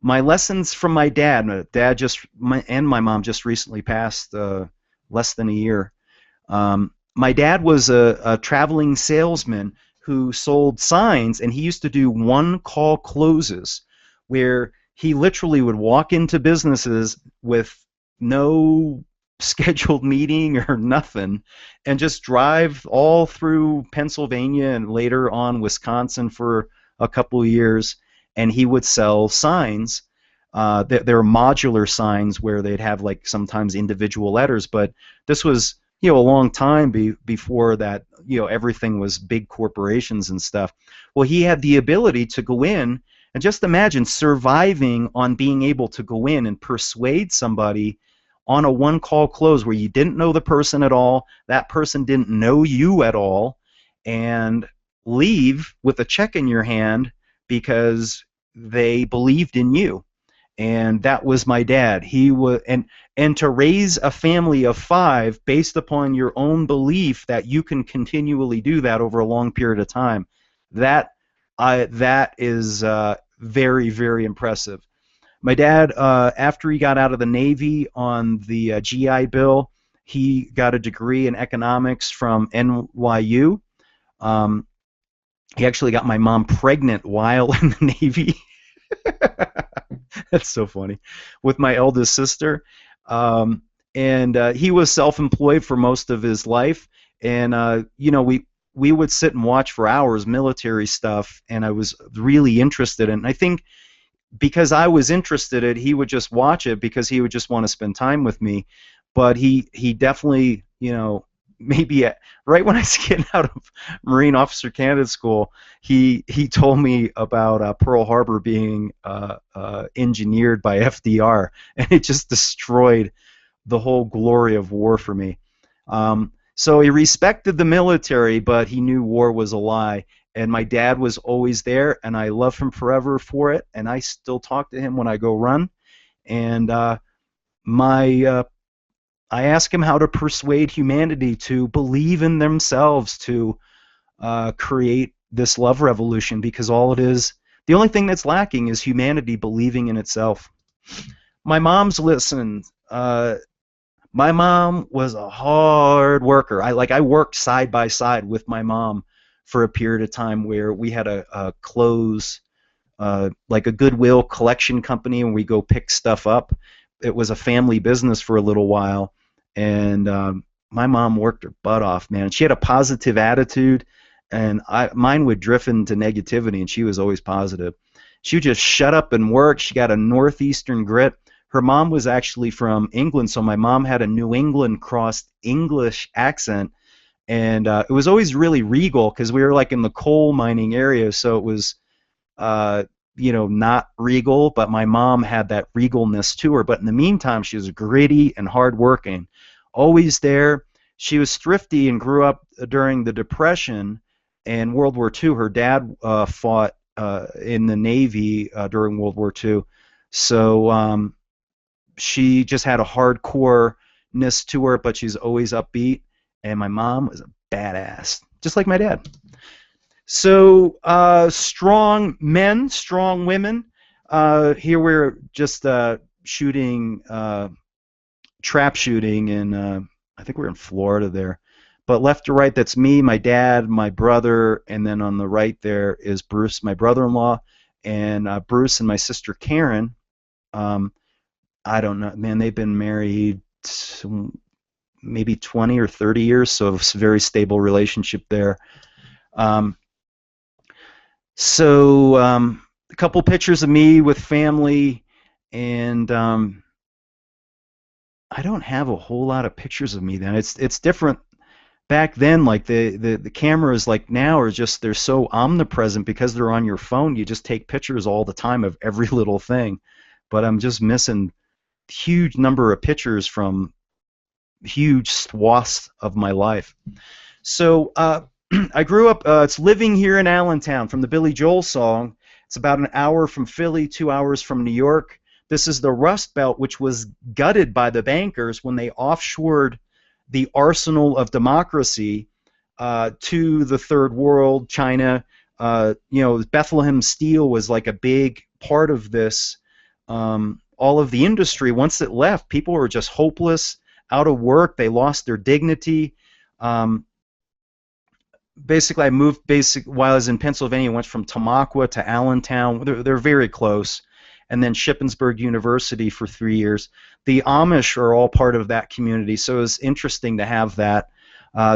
My lessons from my dad. And my mom just recently passed, less than a year. My dad was a traveling salesman who sold signs, and he used to do one-call closes, where he literally would walk into businesses with no scheduled meeting or nothing, and just drive all through Pennsylvania and later on Wisconsin for a couple of years, and he would sell signs. There were modular signs where they'd have like sometimes individual letters, but this was a long time before that. Everything was big corporations and stuff. Well, he had the ability to go in and just imagine surviving on being able to go in and persuade somebody on a one-call close where you didn't know the person at all, that person didn't know you at all, and leave with a check in your hand because they believed in you. And that was my dad. He was, and to raise a family of 5 based upon your own belief that you can continually do that over a long period of time, that is very, very impressive. My dad, after he got out of the Navy on the GI Bill, he got a degree in economics from NYU. He actually got my mom pregnant while in the Navy. That's so funny. With my eldest sister. And he was self-employed for most of his life. And, we would sit and watch for hours military stuff, and I was really interested in it. And I think because I was interested in it, he would just watch it because he would just want to spend time with me. But he definitely, maybe right when I was getting out of Marine Officer Candidate School, he told me about Pearl Harbor being engineered by FDR, and it just destroyed the whole glory of war for me. So he respected the military, but he knew war was a lie. And my dad was always there, and I love him forever for it. And I still talk to him when I go run. And I ask him how to persuade humanity to believe in themselves, to create this love revolution, because the only thing that's lacking is humanity believing in itself. My mom's listened. My mom was a hard worker. I worked side by side with my mom for a period of time where we had a clothes, like a Goodwill collection company, and we go pick stuff up. It was a family business for a little while, and my mom worked her butt off, man. She had a positive attitude, and mine would drift into negativity, and she was always positive. She would just shut up and work. She got a northeastern grit. Her mom was actually from England, so my mom had a New England crossed English accent, and it was always really regal because we were like in the coal mining area, so it was not regal, but my mom had that regalness to her. But in the meantime, she was gritty and hardworking, always there. She was thrifty and grew up during the Depression and World War II. Her dad fought in the Navy during World War II, so she just had a hardcore-ness to her, but she's always upbeat. And my mom was a badass, just like my dad. So strong men, strong women. Here we're just shooting trap shooting in I think we're in Florida there. But left to right, that's me, my dad, my brother, and then on the right there is Bruce, my brother-in-law, and Bruce and my sister Karen. Um, I don't know, man. They've been married maybe 20 or 30 years, so it's a very stable relationship there. Um, so a couple pictures of me with family, and I don't have a whole lot of pictures of me then. It's different back then. Like the cameras like now are just they're so omnipresent because they're on your phone. You just take pictures all the time of every little thing. But I'm just missing huge number of pictures from huge swaths of my life. So I grew up. It's living here in Allentown from the Billy Joel song. It's about an hour from Philly, 2 hours from New York. This is the Rust Belt, which was gutted by the bankers when they offshored the arsenal of democracy to the third world, China. Bethlehem Steel was like a big part of this. All of the industry, once it left, people were just hopeless, out of work. They lost their dignity. Basically, I moved while I was in Pennsylvania. Went from Tamaqua to Allentown. They're very close. And then Shippensburg University for 3 years. The Amish are all part of that community, so it was interesting to have that.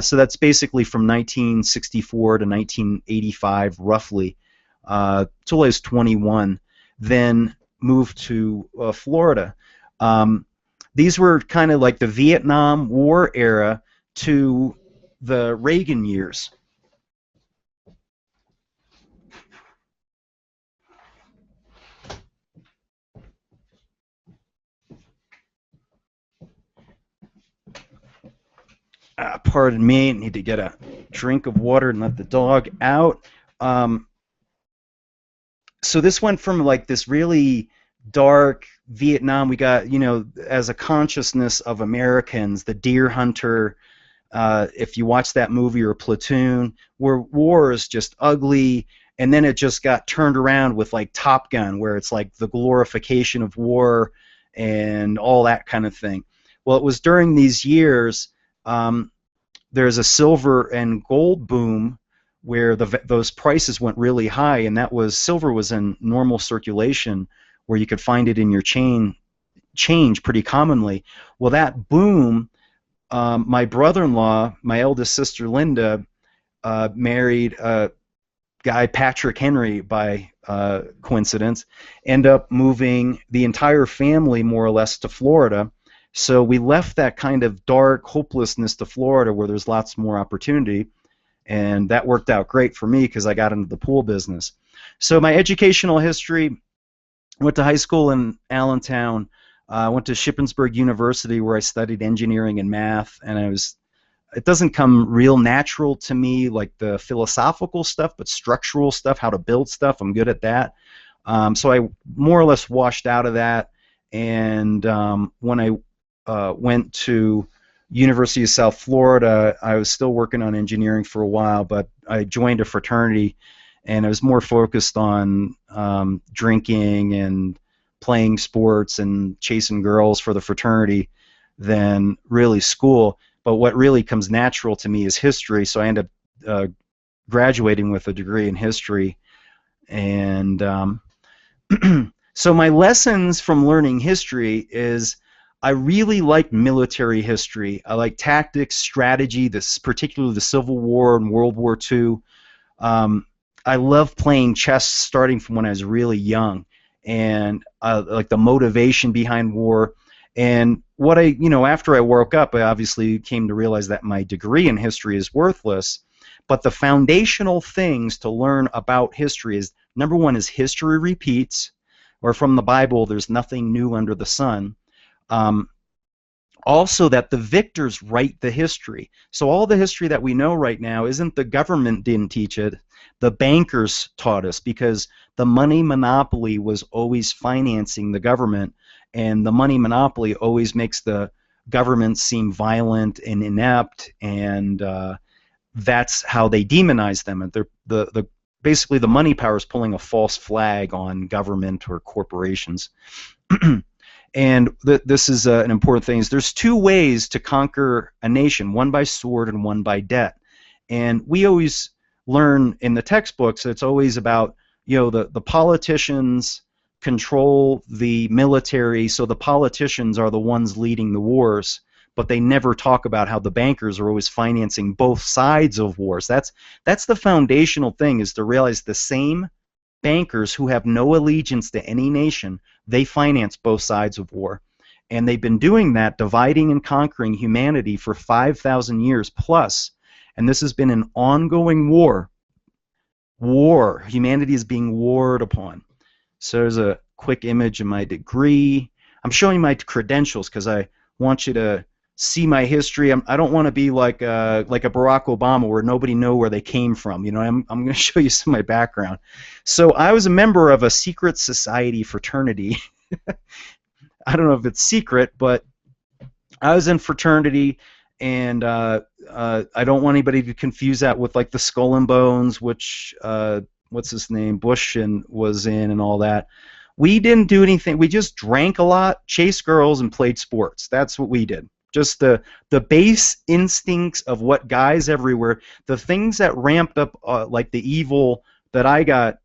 So that's basically from 1964 to 1985, roughly, till I was 21. Then moved to Florida. These were kind of like the Vietnam War era to the Reagan years. Pardon me, need to get a drink of water and let the dog out. So this went from like this really dark Vietnam. We got, as a consciousness of Americans, the deer hunter. If you watch that movie or Platoon, where war is just ugly, and then it just got turned around with like Top Gun, where it's like the glorification of war and all that kind of thing. Well, it was during these years. There's a silver and gold boom where those prices went really high, and that was silver was in normal circulation where you could find it in your change pretty commonly. Well, that boom, my brother-in-law, my eldest sister Linda, married a guy, Patrick Henry, by coincidence, ended up moving the entire family more or less to Florida. So we left that kind of dark hopelessness to Florida where there's lots more opportunity, and that worked out great for me because I got into the pool business. So my educational history, went to high school in Allentown, went to Shippensburg University where I studied engineering and math, and it doesn't come real natural to me like the philosophical stuff, but structural stuff, how to build stuff, I'm good at that. So I more or less washed out of that, and when I went to University of South Florida, I was still working on engineering for a while, but I joined a fraternity, and I was more focused on drinking and playing sports and chasing girls for the fraternity than really school. But what really comes natural to me is history, so I ended up graduating with a degree in history. And so my lessons from learning history is I really like military history. I like tactics, strategy, particularly the Civil War and World War II. I love playing chess starting from when I was really young, and like the motivation behind war. And what after I woke up, I obviously came to realize that my degree in history is worthless. But the foundational things to learn about history is, number one, is history repeats, or from the Bible, there's nothing new under the sun. Also that the victors write the history. So all the history that we know right now isn't the government didn't teach it, the bankers taught us, because the money monopoly was always financing the government, and the money monopoly always makes the government seem violent and inept and that's how they demonize them, and the basically the money power is pulling a false flag on government or corporations. And this is an important thing. Is there's two ways to conquer a nation: one by sword and one by debt. And we always learn in the textbooks it's always about, the politicians control the military, so the politicians are the ones leading the wars, but they never talk about how the bankers are always financing both sides of wars. That's the foundational thing, is to realize the same bankers who have no allegiance to any nation, they finance both sides of war. And they've been doing that, dividing and conquering humanity for 5,000 years plus. And this has been an ongoing war. Humanity is being warred upon. So there's a quick image of my degree. I'm showing my credentials because I want you to see my history. I don't want to be like a Barack Obama where nobody know where they came from. I'm going to show you some of my background. So I was a member of a secret society fraternity. I don't know if it's secret, but I was in fraternity, and I don't want anybody to confuse that with like the Skull and Bones, which what's his name, Bush was in, and all that. We didn't do anything. We just drank a lot, chased girls, and played sports. That's what we did. Just the base instincts of what guys everywhere, the things that ramped up like the evil that I got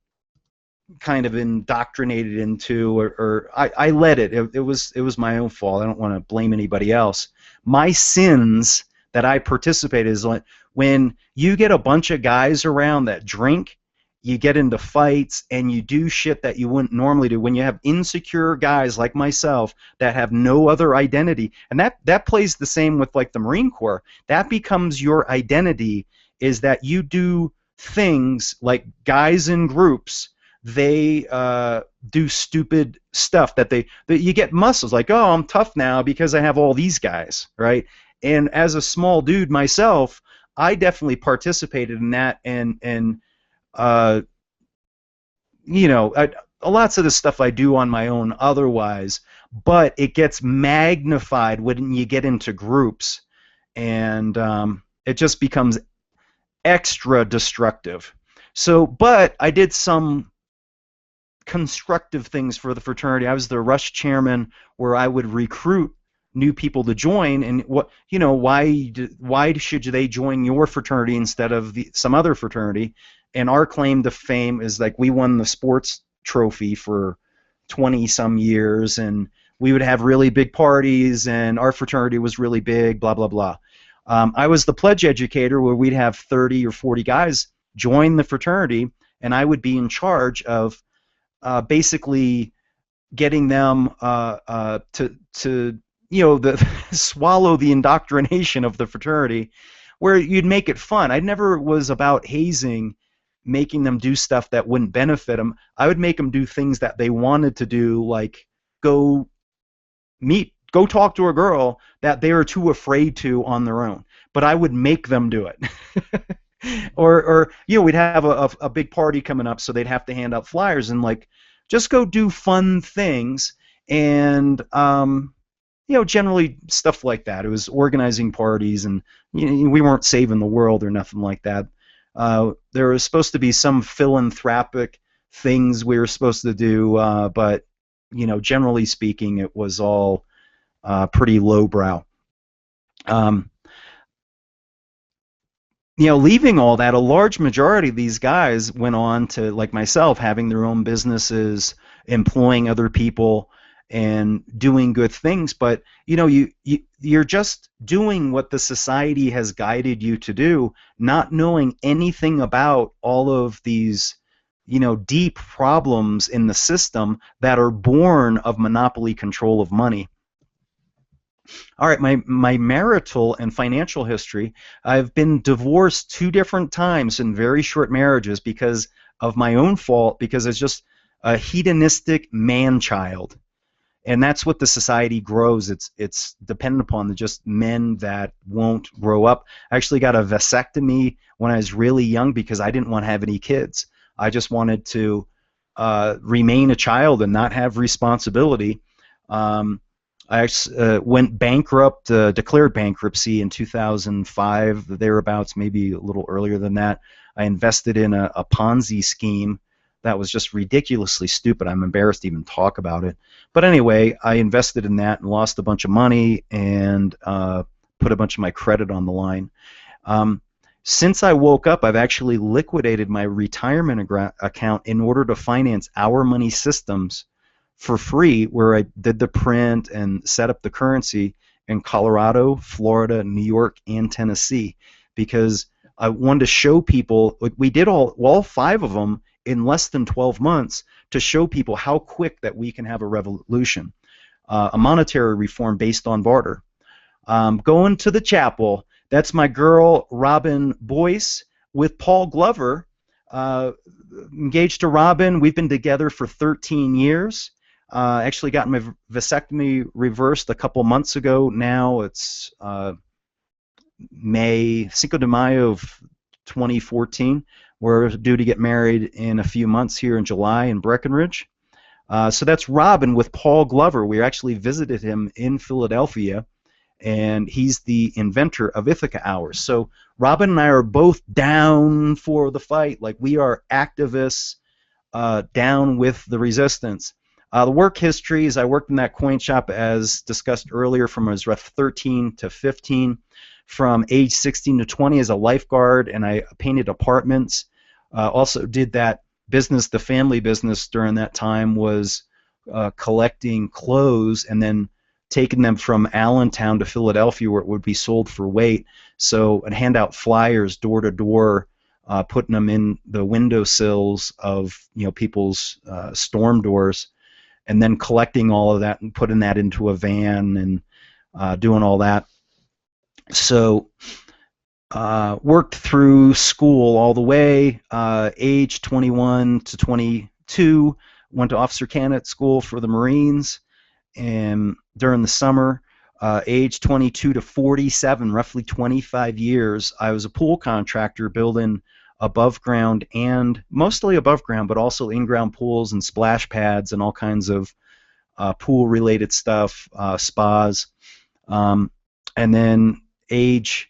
kind of indoctrinated into, or I led it. It was my own fault. I don't want to blame anybody else. My sins that I participated is like when you get a bunch of guys around that drink, you get into fights and you do shit that you wouldn't normally do. When you have insecure guys like myself that have no other identity, and that plays the same with like the Marine Corps. That becomes your identity, is that you do things like guys in groups. They do stupid stuff that you get muscles, like, oh, I'm tough now because I have all these guys, right? And as a small dude myself, I definitely participated in that, and lots of the stuff I do on my own otherwise, but it gets magnified when you get into groups, and it just becomes extra destructive. So, but I did some constructive things for the fraternity. I was the rush chairman, where I would recruit new people to join, and why should they join your fraternity instead of some other fraternity? And our claim to fame is like we won the sports trophy for 20 some years, and we would have really big parties, and our fraternity was really big, blah blah blah. I was the pledge educator, where we'd have 30 or 40 guys join the fraternity, and I would be in charge of basically getting them to swallow the indoctrination of the fraternity, where you'd make it fun. I never was about hazing, making them do stuff that wouldn't benefit them. I would make them do things that they wanted to do, like go talk to a girl that they were too afraid to on their own. But I would make them do it. or we'd have a big party coming up, so they'd have to hand out flyers and like just go do fun things, and generally stuff like that. It was organizing parties, and we weren't saving the world or nothing like that. There was supposed to be some philanthropic things we were supposed to do, but generally speaking, it was all pretty lowbrow. Leaving all that, a large majority of these guys went on to, like myself, having their own businesses, employing other people, and doing good things. But you're just doing what the society has guided you to do, not knowing anything about all of these deep problems in the system that are born of monopoly control of money. All right, my marital and financial history. I've been divorced 2 different times in very short marriages because of my own fault, because it's just a hedonistic man-child. And that's what the society grows. It's dependent upon just men that won't grow up. I actually got a vasectomy when I was really young because I didn't want to have any kids. I just wanted to remain a child and not have responsibility. went bankrupt, declared bankruptcy in 2005, thereabouts, maybe a little earlier than that. I invested in a Ponzi scheme that was just ridiculously stupid. I'm embarrassed to even talk about it. But anyway, I invested in that and lost a bunch of money and put a bunch of my credit on the line. Since I woke up, I've actually liquidated my retirement account in order to finance Our Money Systems for free, where I did the print and set up the currency in Colorado, Florida, New York, and Tennessee, because I wanted to show people. We did all 5 of them in less than 12 months to show people how quick that we can have a revolution, a monetary reform based on barter. Going to the chapel, that's my girl Robin Boyce with Paul Glover, engaged to Robin. We've been together for 13 years. Actually got my vasectomy reversed a couple months ago now. It's Cinco de Mayo of 2014. We're due to get married in a few months here in July in Breckenridge. So that's Robin with Paul Glover. We actually visited him in Philadelphia, and he's the inventor of Ithaca Hours. So Robin and I are both down for the fight. Like, we are activists down with the resistance. The work history is I worked in that coin shop, as discussed earlier, from I was 13 to 15. From age 16 to 20 as a lifeguard, and I painted apartments. Also did that business, the family business during that time was collecting clothes and then taking them from Allentown to Philadelphia where it would be sold for weight. So I'd hand out flyers door to door, putting them in the windowsills of people's storm doors, and then collecting all of that and putting that into a van and doing all that. So worked through school all the way, age 21 to 22, went to officer candidate school for the Marines, and during the summer, age 22 to 47, roughly 25 years, I was a pool contractor building above ground, and mostly above ground, but also in-ground pools and splash pads and all kinds of pool-related stuff, spas. And then age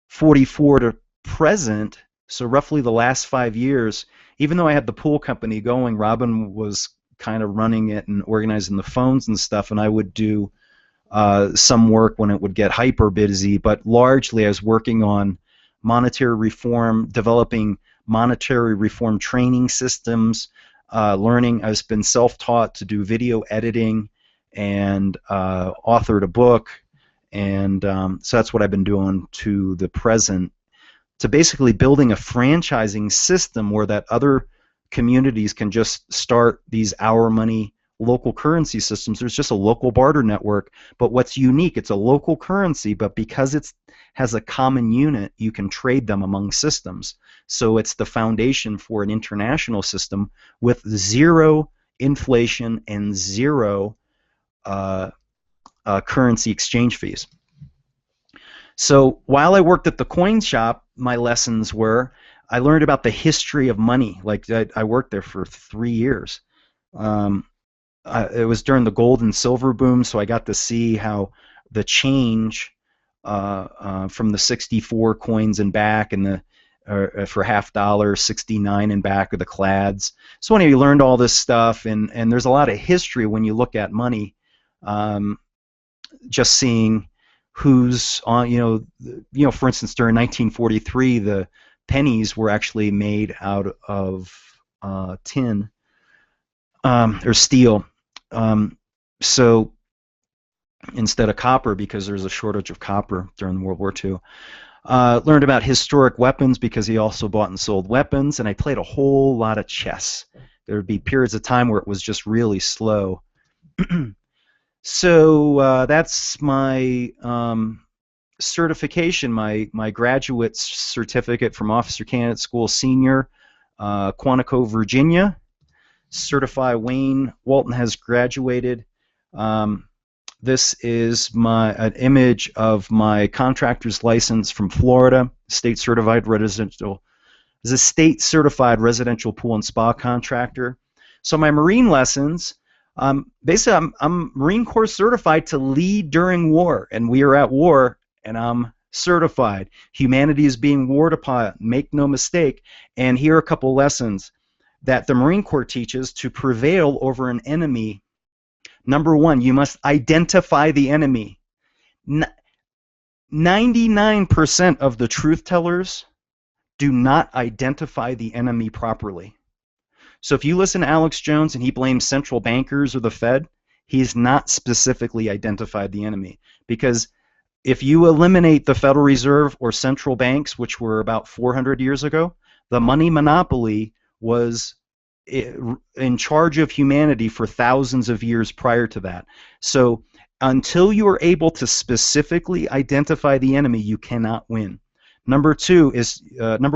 44 to present, so roughly the last 5 years, even though I had the pool company going, Robin was kind of running it and organizing the phones and stuff, and I would do some work when it would get hyper busy, but largely I was working on monetary reform, developing monetary reform training systems, learning. I've been self-taught to do video editing and authored a book. And so that's what I've been doing to the present, to basically building a franchising system where that other communities can just start these Our Money local currency systems. There's just a local barter network, but what's unique, it's a local currency, but because it has a common unit, you can trade them among systems. So it's the foundation for an international system with zero inflation and zero currency exchange fees. So while I worked at the coin shop, my lessons were, I learned about the history of money. Like, I worked there for 3 years. It was during the gold and silver boom, so I got to see how the change from the 64 coins and back, and the for $50, 69 and back, or the clads. So anyway, you learned all this stuff, and there's a lot of history when you look at money. Just seeing who's on, for instance, during 1943, the pennies were actually made out of tin or steel. So instead of copper, because there's a shortage of copper during World War II. Learned about historic weapons because he also bought and sold weapons, and I played a whole lot of chess. There would be periods of time where it was just really slow. So that's my certification, my graduate certificate from Officer Candidate School Senior, Quantico, Virginia. Certified Wayne Walton has graduated. This is an image of my contractor's license from Florida, state certified residential. Is a state certified residential pool and spa contractor. So my marine lessons. Basically, I'm Marine Corps certified to lead during war, and we are at war, and I'm certified. Humanity is being warred upon. Make no mistake. And here are a couple lessons that the Marine Corps teaches to prevail over an enemy. Number one, you must identify the enemy. 99% of the truth tellers do not identify the enemy properly. So if you listen to Alex Jones and he blames central bankers or the Fed, he's not specifically identified the enemy. Because if you eliminate the Federal Reserve or central banks, which were about 400 years ago, the money monopoly was in charge of humanity for thousands of years prior to that. So until you are able to specifically identify the enemy, you cannot win. Number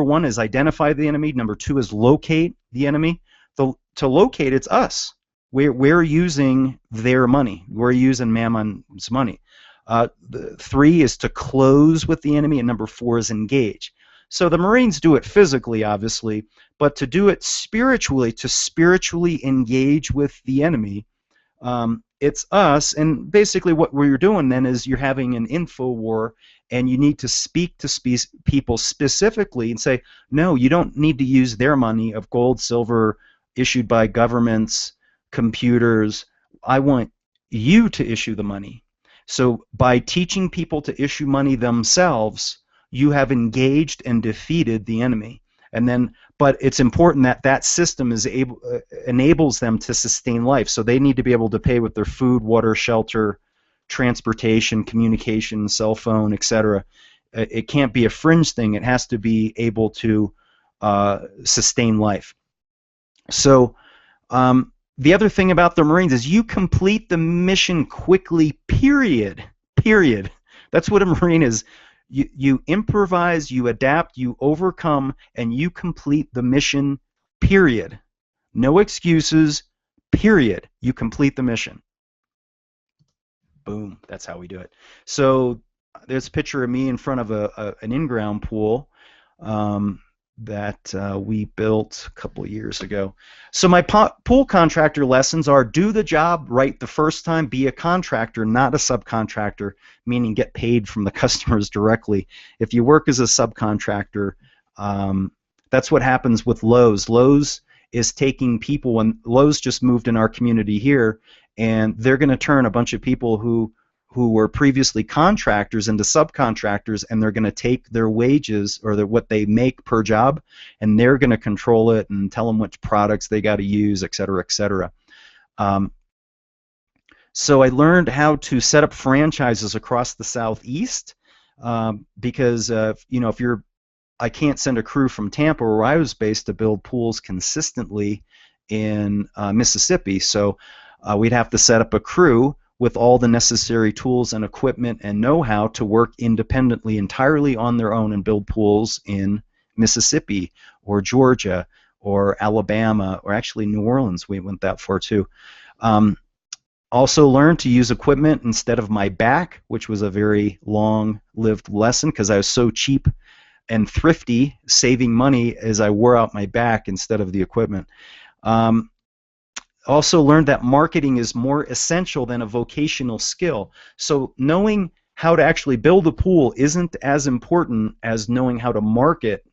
one is identify the enemy. Number two is locate the enemy. To locate, it's us. We're using their money. We're using Mammon's money. Three is to close with the enemy, and number four is engage. So the Marines do it physically, obviously, but to do it spiritually, to spiritually engage with the enemy, it's us. And basically what we're doing then is you're having an info war, and you need to speak to people specifically and say, no, you don't need to use their money of gold, silver, issued by governments, computers. I want you to issue the money. So by teaching people to issue money themselves, you have engaged and defeated the enemy. And then, but it's important that that system is enables them to sustain life. So they need to be able to pay with their food, water, shelter, transportation, communication, cell phone, etc. It can't be a fringe thing. It has to be able to sustain life. So the other thing about the Marines is you complete the mission quickly, period. Period. That's what a Marine is. You improvise, you adapt, you overcome, and you complete the mission, period. No excuses, period. You complete the mission. Boom. That's how we do it. So there's a picture of me in front of an in-ground pool. That we built a couple of years ago. So my pool contractor lessons are do the job right the first time, be a contractor, not a subcontractor, meaning get paid from the customers directly. If you work as a subcontractor, that's what happens with Lowe's. Lowe's is taking people, and Lowe's just moved in our community here, and they're going to turn a bunch of people who were previously contractors into subcontractors, and they're going to take their wages or what they make per job, and they're going to control it and tell them which products they got to use, et cetera, et cetera. So I learned how to set up franchises across the Southeast because I can't send a crew from Tampa, where I was based, to build pools consistently in Mississippi. So we'd have to set up a crew with all the necessary tools and equipment and know-how to work independently, entirely on their own, and build pools in Mississippi or Georgia or Alabama, or actually New Orleans. We went that far too. Also learned to use equipment instead of my back, which was a very long-lived lesson because I was so cheap and thrifty, saving money as I wore out my back instead of the equipment. Also learned that marketing is more essential than a vocational skill. So knowing how to actually build a pool isn't as important as knowing how to market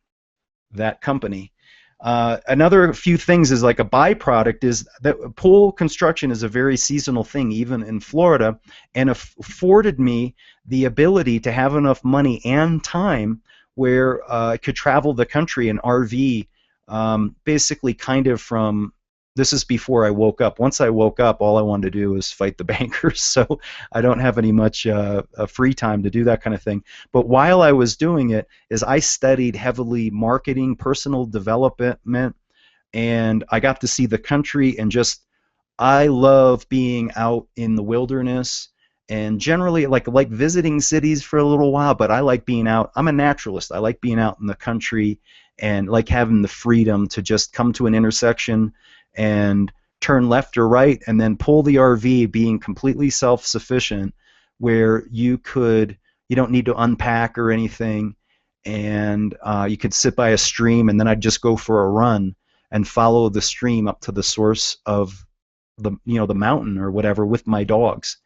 that company. Another few things is like a byproduct is that pool construction is a very seasonal thing, even in Florida, and afforded me the ability to have enough money and time where I could travel the country in RV, basically kind of from. This is before I woke up. Once I woke up, all I wanted to do was fight the bankers, so I don't have any much free time to do that kind of thing. But while I was doing it, I studied heavily marketing, personal development, and I got to see the country, and I love being out in the wilderness, and generally like visiting cities for a little while, but I like being out. I'm a naturalist. I like being out in the country and like having the freedom to just come to an intersection and turn left or right and then pull the RV, being completely self-sufficient, where you don't need to unpack or anything, and you could sit by a stream, and then I'd just go for a run and follow the stream up to the source of the mountain or whatever with my dogs.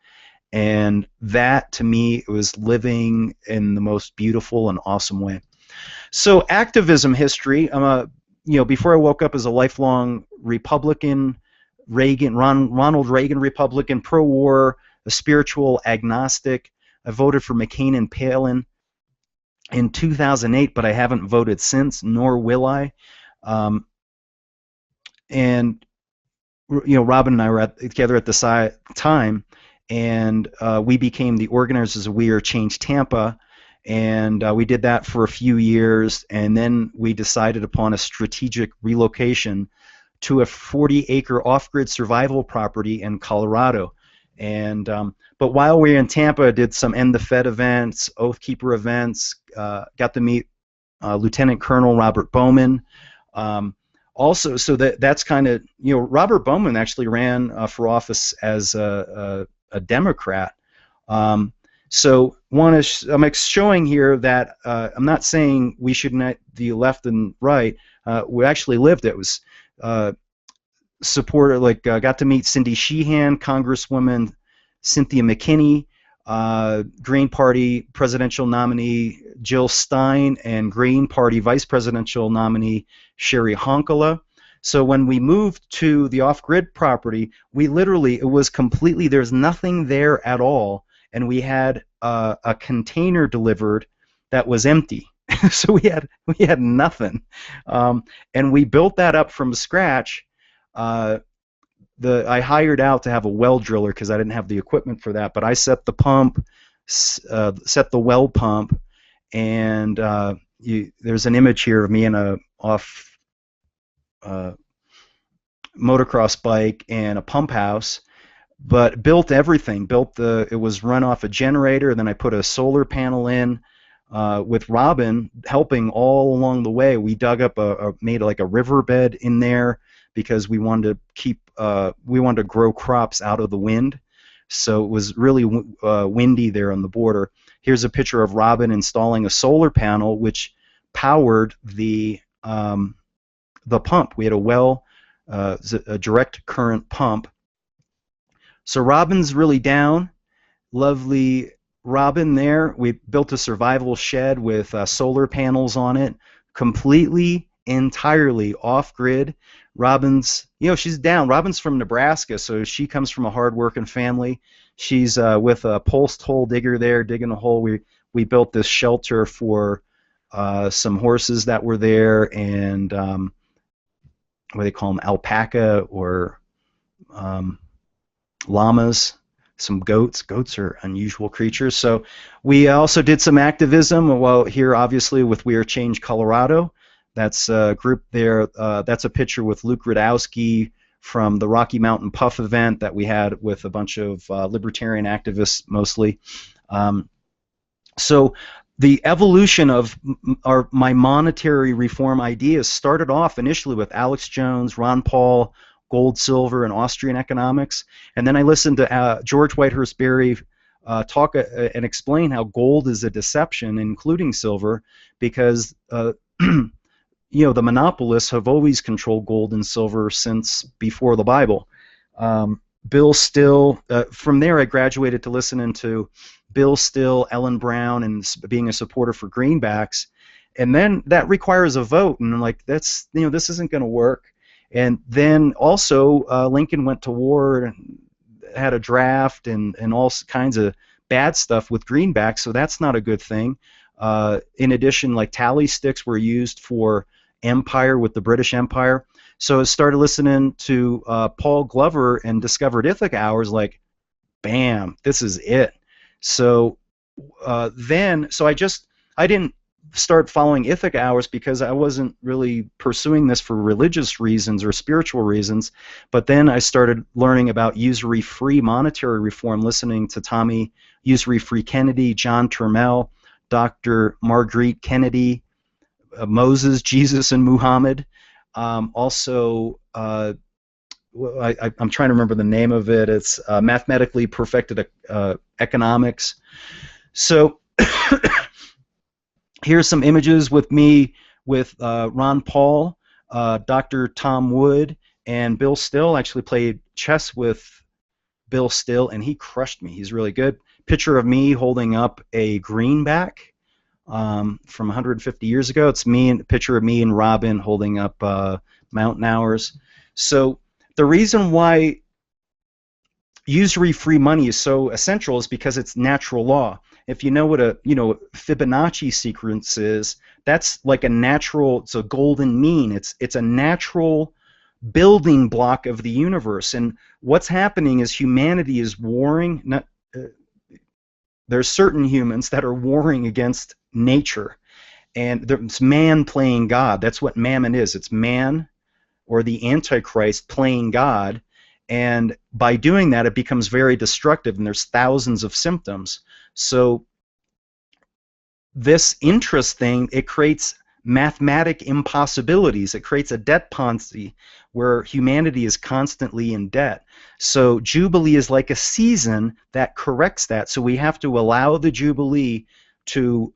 And that, to me, was living in the most beautiful and awesome way. So activism history. Before I woke up as a lifelong Republican, Ronald Reagan Republican, pro-war, a spiritual agnostic. I voted for McCain and Palin in 2008, but I haven't voted since, nor will I. And Robin and I were together at the time, and we became the organizers of We Are Change Tampa, and we did that for a few years, and then we decided upon a strategic relocation to a 40-acre off-grid survival property in Colorado. And but while we were in Tampa, I did some End the Fed events, Oath Keeper events, got to meet Lieutenant Colonel Robert Bowman. Also, so that's kind of, Robert Bowman actually ran for office as a Democrat. So I'm showing here that I'm not saying we should not the left and right. We actually lived it. It was supported, got to meet Cindy Sheehan, Congresswoman Cynthia McKinney, Green Party presidential nominee Jill Stein, and Green Party vice presidential nominee Sherry Honkala. So when we moved to the off-grid property, it was completely, there's nothing there at all, and we had a container delivered that was empty. So we had nothing, and we built that up from scratch. I hired out to have a well driller because I didn't have the equipment for that, but I set the pump, set the well pump, and there's an image here of me in a motocross bike and a pump house, but built everything. It was run off a generator, then I put a solar panel in. With Robin helping all along the way, we dug up made like a riverbed in there because we wanted to grow crops out of the wind. So it was really windy there on the border. Here's a picture of Robin installing a solar panel which powered the pump. We had a direct current pump. So Robin's really down. Lovely Robin there. We built a survival shed with solar panels on it, completely, entirely off-grid. Robin's, she's down. Robin's from Nebraska, so she comes from a hard-working family. She's with a post hole digger there, digging a hole. We built this shelter for some horses that were there, and what do they call them, alpaca or llamas. Some goats. Goats are unusual creatures. So we also did some activism. Well, here obviously with We Are Change Colorado. That's a group there. That's a picture with Luke Rudowski from the Rocky Mountain Puff event that we had with a bunch of libertarian activists mostly. So the evolution of my monetary reform ideas started off initially with Alex Jones, Ron Paul, gold, silver, and Austrian economics, and then I listened to George Whitehurst Berry talk and explain how gold is a deception, including silver, because the monopolists have always controlled gold and silver since before the Bible. Bill Still, from there I graduated to listening to Bill Still, Ellen Brown, and being a supporter for greenbacks, and then that requires a vote, and I'm like, this isn't going to work. And then also Lincoln went to war and had a draft and all kinds of bad stuff with greenbacks, so that's not a good thing. In addition, like tally sticks were used for empire with the British Empire. So I started listening to Paul Glover and discovered Ithaca Hours, like, bam, this is it. So I didn't start following Ithaca Hours because I wasn't really pursuing this for religious reasons or spiritual reasons, but then I started learning about usury-free monetary reform, listening to Tommy Usury-Free Kennedy, John Turmel, Dr. Marguerite Kennedy, Moses, Jesus, and Muhammad. Also, I'm trying to remember the name of it. It's Mathematically Perfected Economics. So here's some images with me with Ron Paul, Dr. Tom Wood, And Bill Still, actually played chess with Bill Still, and he crushed me. He's really good. Picture of me holding up a greenback from 150 years ago. It's me, and a picture of me and Robin holding up mountain hours. So the reason why usury-free money is so essential is because it's natural law. If you know what a Fibonacci sequence is, that's like a natural. It's a golden mean. It's a natural building block of the universe. And what's happening is humanity is warring. There's certain humans that are warring against nature, and there's man playing God. That's what mammon is. It's man, or the Antichrist, playing God. And by doing that, it becomes very destructive, and there's thousands of symptoms. So this interest thing, it creates mathematic impossibilities. It creates a debt Ponzi where humanity is constantly in debt. So Jubilee is like a season that corrects that. So we have to allow the Jubilee to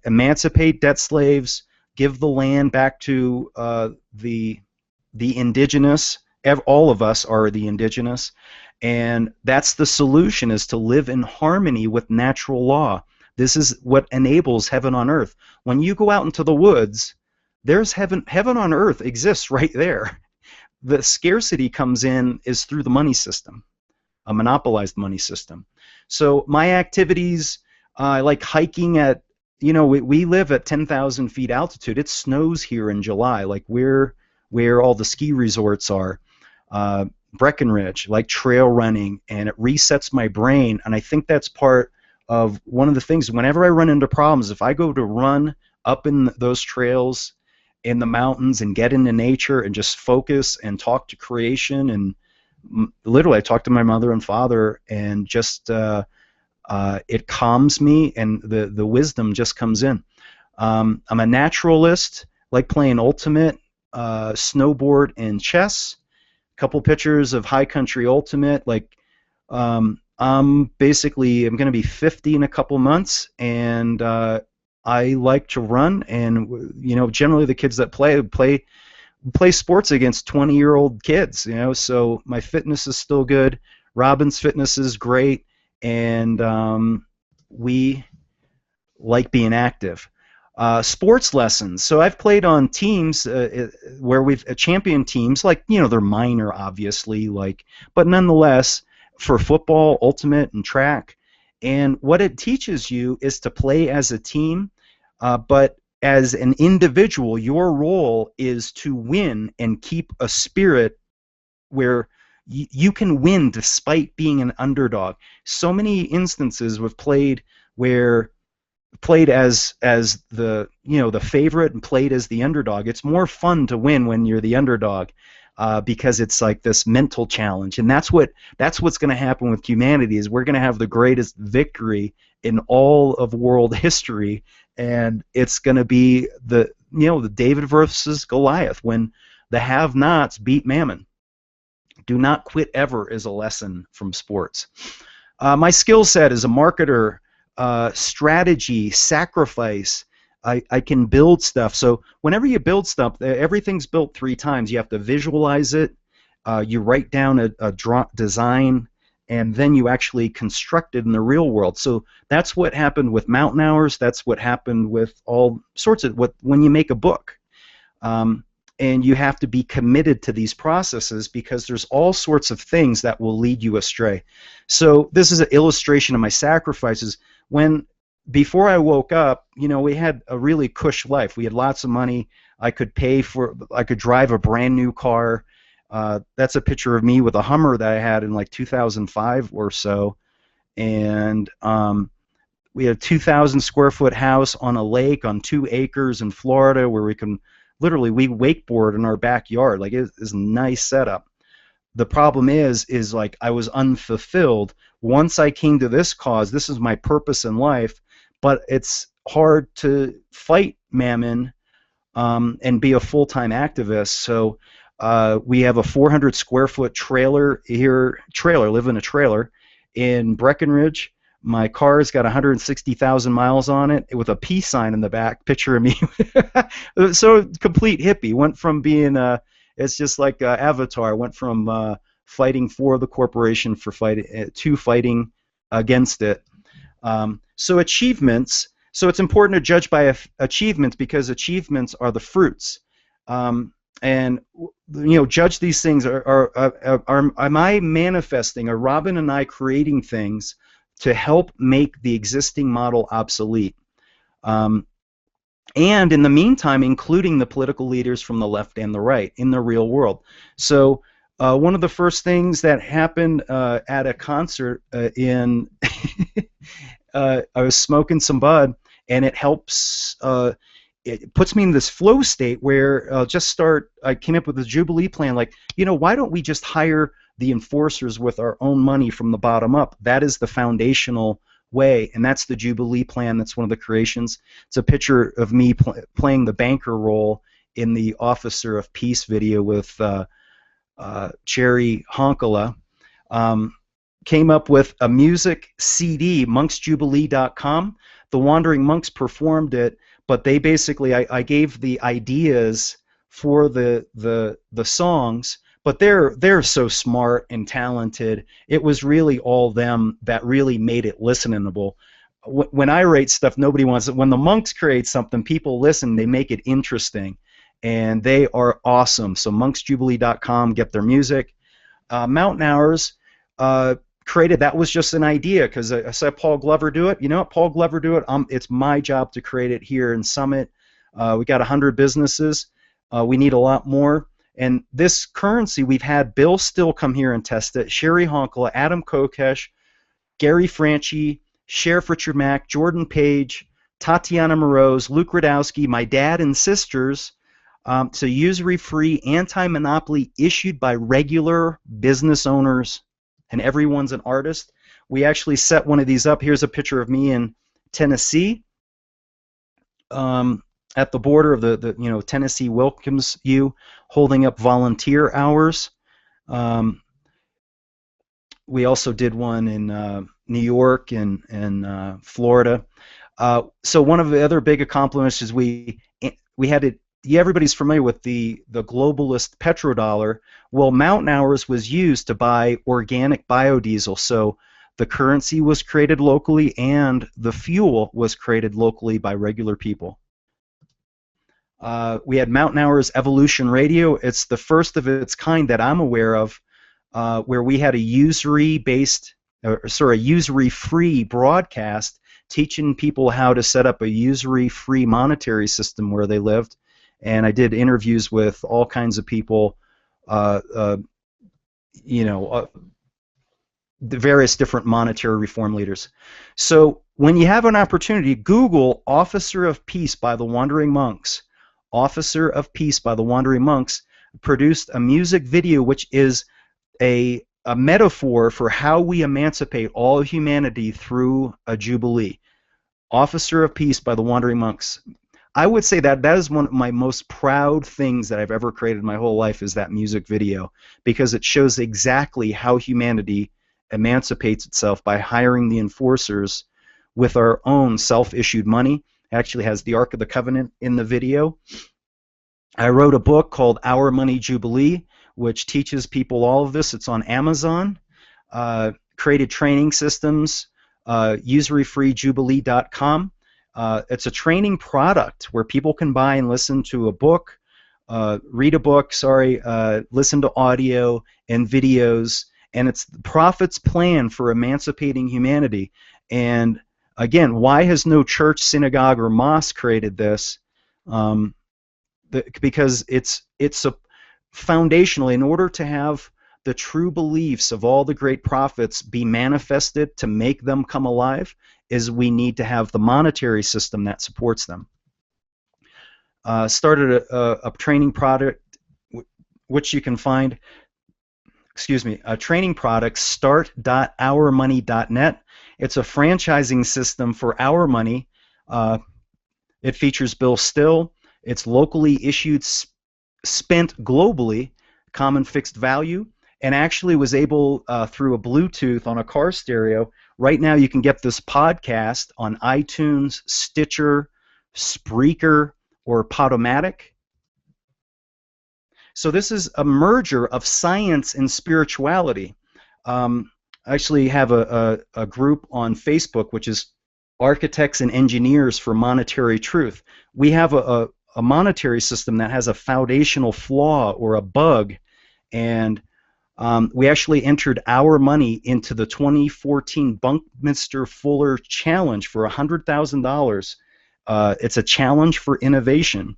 emancipate debt slaves, give the land back to the indigenous. All of us are the indigenous, and that's the solution, is to live in harmony with natural law. This is what enables heaven on earth. When you go out into the woods, there's heaven. Heaven on earth exists right there. The scarcity comes in is through the money system, a monopolized money system. So my activities, I like hiking at, we live at 10,000 feet altitude. It snows here in July, like where all the ski resorts are. Breckenridge, like trail running, and it resets my brain. And I think that's part of one of the things. Whenever I run into problems, if I go to run up in those trails in the mountains and get into nature and just focus and talk to creation, and literally I talk to my mother and father, and just it calms me, and the wisdom just comes in. I'm a naturalist, like playing ultimate, snowboard, and chess. Couple pictures of High Country Ultimate. Like I'm going to be 50 in a couple months, and I like to run, and generally the kids that play sports against 20-year-old kids, so my fitness is still good. Robin's fitness is great, and we like being active. Sports lessons. So I've played on teams where we've champion teams, like they're minor, obviously, but nonetheless, for football, ultimate, and track. And what it teaches you is to play as a team, but as an individual, your role is to win and keep a spirit where you can win despite being an underdog. So many instances we've played as the the favorite and played as the underdog. It's more fun to win when you're the underdog, because it's like this mental challenge, and that's what's going to happen with humanity. Is we're going to have the greatest victory in all of world history, and it's going to be the David versus Goliath, when the have-nots beat Mammon. Do not quit ever is a lesson from sports. My skill set as a marketer. Strategy, sacrifice. I can build stuff. So whenever you build stuff, everything's built 3 times. You have to visualize it. You write down a design, and then you actually construct it in the real world. So that's what happened with Mountain Hours. That's what happened with all sorts of when you make a book. And you have to be committed to these processes, because there's all sorts of things that will lead you astray. So this is an illustration of my sacrifices. Before I woke up, we had a really cush life. We had lots of money. I could drive a brand new car. That's a picture of me with a Hummer that I had in like 2005 or so. And we had a 2,000 square foot house on a lake on 2 acres in Florida, where we wakeboard in our backyard. Like, it's a nice setup. The problem is like I was unfulfilled. Once I came to this cause, this is my purpose in life, but it's hard to fight Mammon and be a full-time activist. So we have a 400 square foot trailer here, live in a trailer in Breckenridge. My car's got 160,000 miles on it with a peace sign in the back, picture of me. So complete hippie. Went from being It's just like Avatar went from fighting for the corporation for fighting to fighting against it. So achievements. So it's important to judge by achievements because achievements are the fruits. And judge these things. Am I manifesting? Are Robin and I creating things to help make the existing model obsolete? And in the meantime, including the political leaders from the left and the right in the real world. So one of the first things that happened at a concert I was smoking some bud, and it helps. It puts me in this flow state where I came up with a Jubilee plan. Like, why don't we just hire the enforcers with our own money from the bottom up? That is the foundational way, and that's the Jubilee plan. That's one of the creations. It's a picture of me playing the banker role in the Officer of Peace video with Cherry Honkala. Came up with a music CD, monksjubilee.com. The Wandering Monks performed it, but they basically, I gave the ideas for the songs, but they're so smart and talented. It was really all them that really made it listenable. When I write stuff, nobody wants it. When the monks create something, people listen. They make it interesting, and they are awesome. So monksjubilee.com, get their music. Mountain Hours created, that was just an idea because I said Paul Glover do it. You know what, Paul Glover do it. It's my job to create it here in Summit. We got 100 businesses. We need a lot more. And this currency, we've had Bill Still come here and test it, Sherry Honkala, Adam Kokesh, Gary Franchi, Sheriff Richard Mack, Jordan Page, Tatiana Moroz, Luke Radowski, my dad and sisters. So usury-free, anti-monopoly, issued by regular business owners, and everyone's an artist. We actually set one of these up. Here's a picture of me in Tennessee. At the border of the Tennessee welcomes you, holding up volunteer hours. We also did one in New York and Florida. So one of the other big accomplishments is we had it. Everybody's familiar with the globalist petrodollar. Well, Mountain Hours was used to buy organic biodiesel. So the currency was created locally, and the fuel was created locally by regular people. We had Mountain Hours Evolution Radio. It's the first of its kind that I'm aware of, where we had a usury-free broadcast teaching people how to set up a usury-free monetary system where they lived. And I did interviews with all kinds of people, the various different monetary reform leaders. So when you have an opportunity, Google Officer of Peace by the Wandering Monks. Officer of Peace by the Wandering Monks produced a music video which is a metaphor for how we emancipate all of humanity through a jubilee. Officer of Peace by the Wandering Monks. I would say that is one of my most proud things that I've ever created in my whole life, is that music video, because it shows exactly how humanity emancipates itself by hiring the enforcers with our own self-issued money. It actually has the Ark of the Covenant in the video. I wrote a book called Our Money Jubilee, which teaches people all of this. It's on Amazon. Created training systems, usuryfreejubilee.com. It's a training product where people can buy and listen to a book, read a book, listen to audio and videos, and it's the Prophet's plan for emancipating humanity. And again, why has no church, synagogue, or mosque created this? Because it's a foundational. In order to have the true beliefs of all the great prophets be manifested, to make them come alive, is we need to have the monetary system that supports them. Started a training product, which you can find, a training product, start.ourmoney.net. It's a franchising system for Our Money. It features Bill Still. It's locally issued, spent globally, common fixed value, and actually was able, through a Bluetooth on a car stereo. Right now you can get this podcast on iTunes, Stitcher, Spreaker, or Podomatic. So this is a merger of science and spirituality. I actually have a group on Facebook, which is Architects and Engineers for Monetary Truth. We have a monetary system that has a foundational flaw or a bug, and we actually entered our money into the 2014 Buckminster Fuller Challenge for $100,000. It's a challenge for innovation,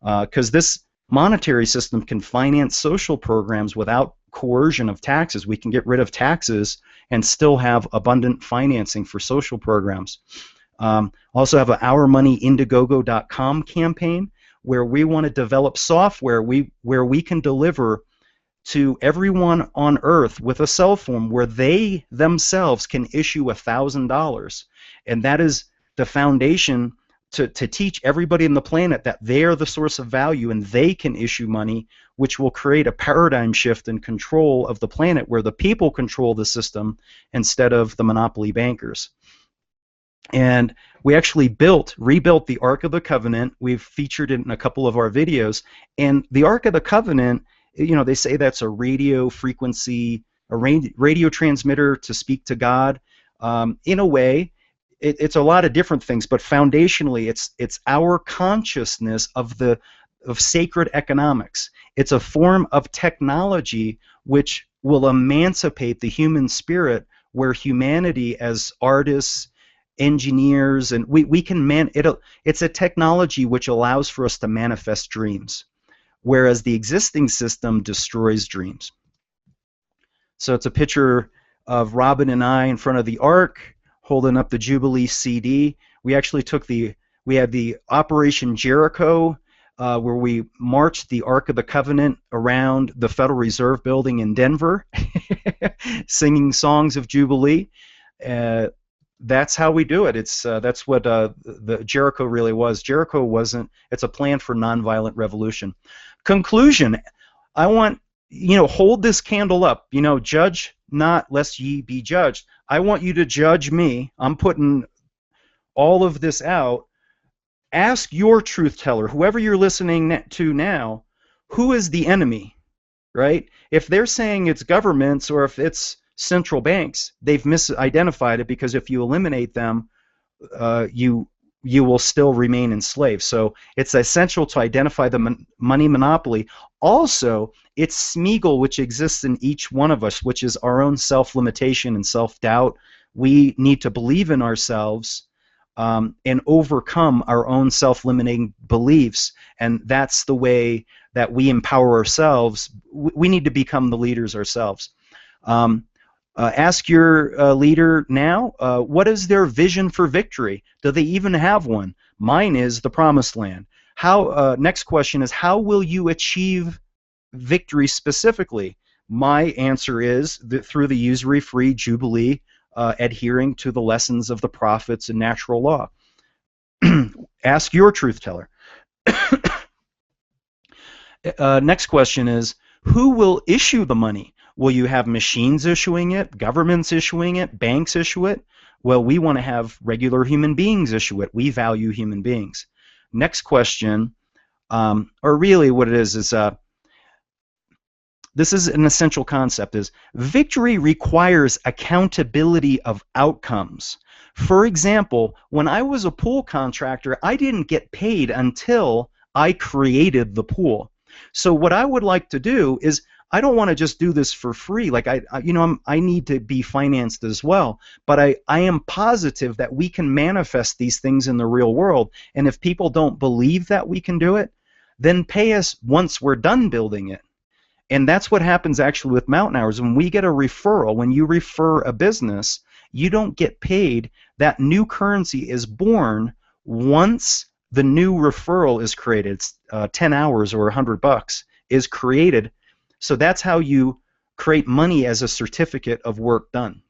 because this monetary system can finance social programs without coercion of taxes. We can get rid of taxes and still have abundant financing for social programs. Also have an OurMoneyIndiegogo.com campaign where we want to develop software where we can deliver to everyone on Earth with a cell phone where they themselves can issue $1,000. And that is the foundation to teach everybody on the planet that they are the source of value and they can issue money, which will create a paradigm shift in control of the planet where the people control the system instead of the monopoly bankers. And we actually rebuilt the Ark of the Covenant. We've featured it in a couple of our videos. And the Ark of the Covenant, you know, they say that's a radio frequency, a radio transmitter to speak to God. In a way, it's a lot of different things, but foundationally, it's our consciousness of sacred economics. It's a form of technology which will emancipate the human spirit, where humanity as artists, engineers, and we can it's a technology which allows for us to manifest dreams, whereas the existing system destroys dreams. So it's a picture of Robin and I in front of the Ark, holding up the Jubilee CD. We actually we had the Operation Jericho, where we marched the Ark of the Covenant around the Federal Reserve Building in Denver, singing songs of Jubilee. That's how we do it. That's what the Jericho really was. Jericho wasn't. It's a plan for nonviolent revolution. Conclusion. I want, hold this candle up. Judge not lest ye be judged. I want you to judge me. I'm putting all of this out. Ask your truth teller, whoever you're listening to now, who is the enemy, right? If they're saying it's governments or if it's central banks, they've misidentified it, because if you eliminate them, you will still remain enslaved. So it's essential to identify the money monopoly. Also, it's Smeagol, which exists in each one of us, which is our own self-limitation and self-doubt. We need to believe in ourselves and overcome our own self-limiting beliefs, and that's the way that we empower ourselves. We need to become the leaders ourselves. Ask your leader now, what is their vision for victory? Do they even have one? Mine is the Promised Land. Next question is, how will you achieve victory specifically? My answer is through the usury-free Jubilee, adhering to the lessons of the prophets and natural law. Ask your truth teller. Next question is, who will issue the money? Will you have machines issuing it, governments issuing it, banks issue it? Well, we want to have regular human beings issue it. We value human beings. Next question, or really what it is this is an essential concept, is victory requires accountability of outcomes. For example, when I was a pool contractor, I didn't get paid until I created the pool. So what I would like to do is, I don't want to just do this for free. Like I need to be financed as well. But I am positive that we can manifest these things in the real world. And if people don't believe that we can do it, then pay us once we're done building it. And that's what happens actually with Mountain Hours. When we get a referral, when you refer a business, you don't get paid. That new currency is born once the new referral is created. It's 10 hours or $100 is created. So that's how you create money as a certificate of work done.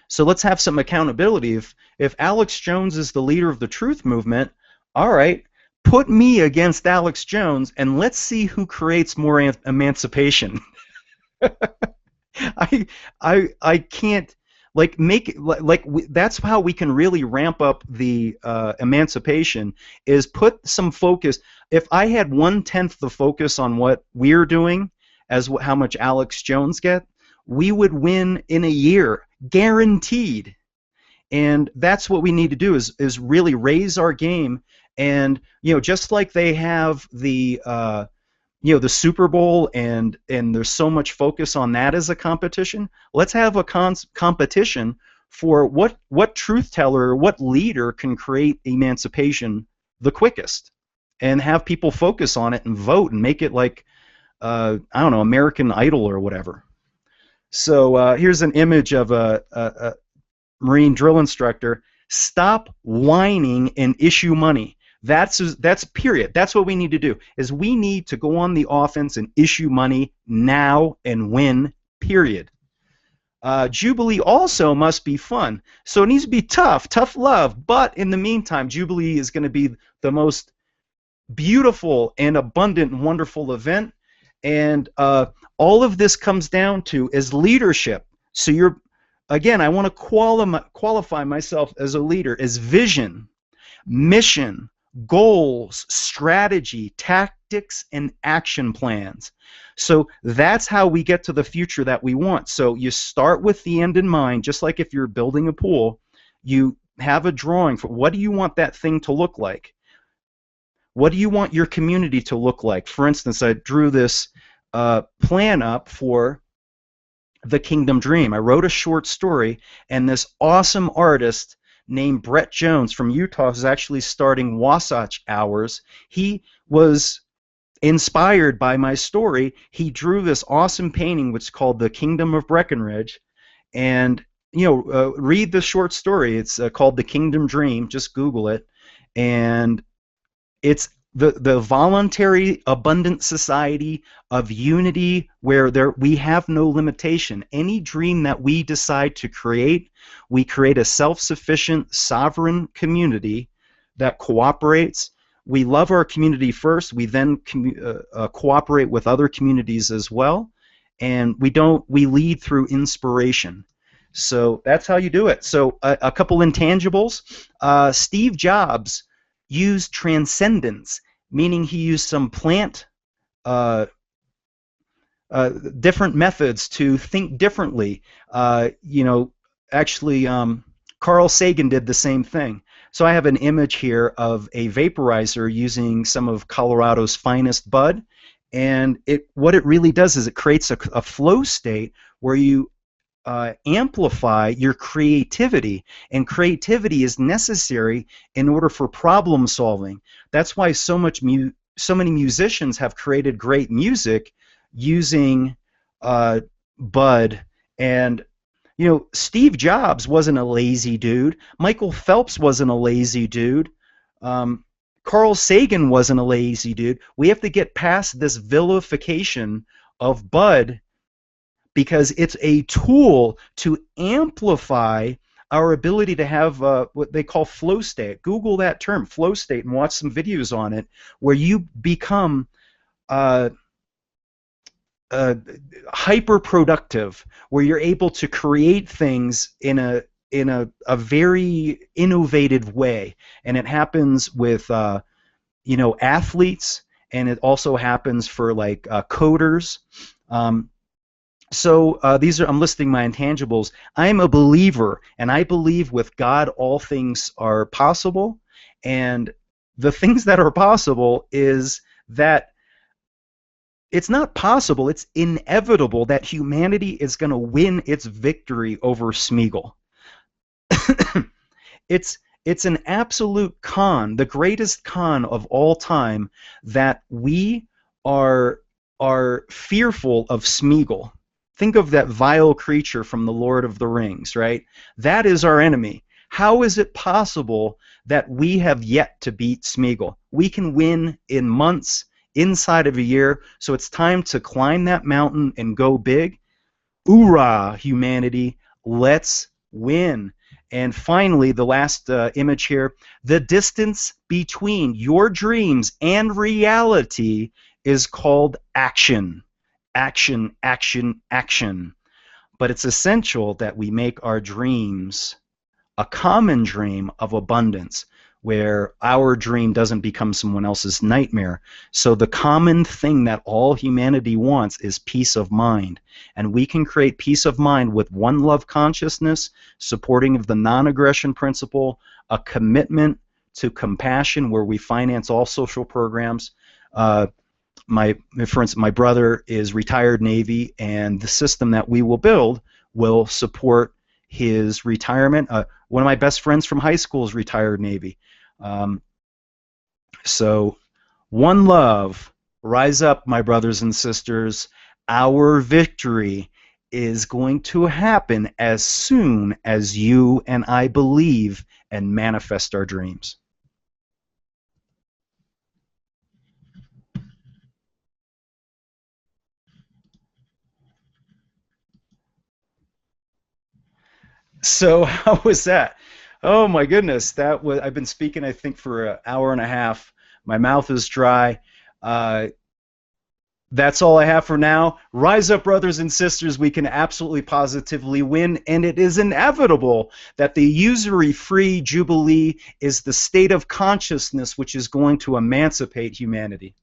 So let's have some accountability. If Alex Jones is the leader of the truth movement, all right, put me against Alex Jones and let's see who creates more emancipation. I can't That's how we can really ramp up the emancipation, is put some focus. If I had 1/10 the focus on what we're doing as how much Alex Jones get, we would win in a year, guaranteed. And that's what we need to do, is really raise our game. And just like they have the the Super Bowl, and there's so much focus on that as a competition. Let's have a competition for what truth teller or what leader can create emancipation the quickest, and have people focus on it and vote and make it like I don't know, American Idol or whatever. So here's an image of a Marine drill instructor. Stop whining and issue money. That's period. That's what we need to do, is we need to go on the offense and issue money now and win, period. Jubilee also must be fun. So it needs to be tough love, but in the meantime, Jubilee is going to be the most beautiful and abundant and wonderful event. And all of this comes down to is leadership. So again, I want to qualify myself as a leader, as vision, mission, goals, strategy, tactics, and action plans. So that's how we get to the future that we want. So you start with the end in mind, just like if you're building a pool. You have a drawing for what do you want that thing to look like? What do you want your community to look like? For instance, I drew this plan up for the Kingdom Dream. I wrote a short story, and this awesome artist named Brett Jones from Utah is actually starting Wasatch Hours. He was inspired by my story. He drew this awesome painting which is called The Kingdom of Breckenridge, and read the short story. It's called The Kingdom Dream. Just Google it, and it's the voluntary abundant society of unity where we have no limitation. Any dream that we decide to create, we create a self-sufficient, sovereign community that cooperates. We love our community first. We then cooperate with other communities as well, and we lead through inspiration. So that's how you do it. So a couple intangibles. Steve Jobs used transcendence, meaning he used some different methods to think differently. Actually, Carl Sagan did the same thing. So I have an image here of a vaporizer using some of Colorado's finest bud, and what it really does is it creates a flow state where you amplify your creativity, and creativity is necessary in order for problem solving. That's why so many musicians have created great music using bud. And Steve Jobs wasn't a lazy dude. Michael Phelps wasn't a lazy dude. Carl Sagan wasn't a lazy dude. We have to get past this vilification of bud, because it's a tool to amplify our ability to have what they call flow state. Google that term, flow state, and watch some videos on it, where you become hyper-productive, where you're able to create things in a very innovative way. And it happens with athletes, and it also happens for like coders. So I'm listing my intangibles. I'm a believer, and I believe with God all things are possible. And the things that are possible is that it's not possible, it's inevitable that humanity is going to win its victory over Smeagol. It's an absolute con, the greatest con of all time, that we are fearful of Smeagol. Think of that vile creature from the Lord of the Rings, right? That is our enemy. How is it possible that we have yet to beat Smeagol? We can win in months, inside of a year, so it's time to climb that mountain and go big. Hoorah, humanity, let's win. And finally, the last image here, the distance between your dreams and reality is called action. Action, action, action. but it's essential that we make our dreams a common dream of abundance, where our dream doesn't become someone else's nightmare. So the common thing that all humanity wants is peace of mind. And we can create peace of mind with one love consciousness, supporting of the non-aggression principle, a commitment to compassion where we finance all social programs. For instance, my brother is retired Navy, and the system that we will build will support his retirement. One of my best friends from high school is retired Navy. So one love, rise up, my brothers and sisters. Our victory is going to happen as soon as you and I believe and manifest our dreams. So how was that? Oh my goodness, that was. I've been speaking, I think, for an hour and a half. My mouth is dry. That's all I have for now. Rise up, brothers and sisters. We can absolutely positively win, and it is inevitable that the usury-free jubilee is the state of consciousness which is going to emancipate humanity.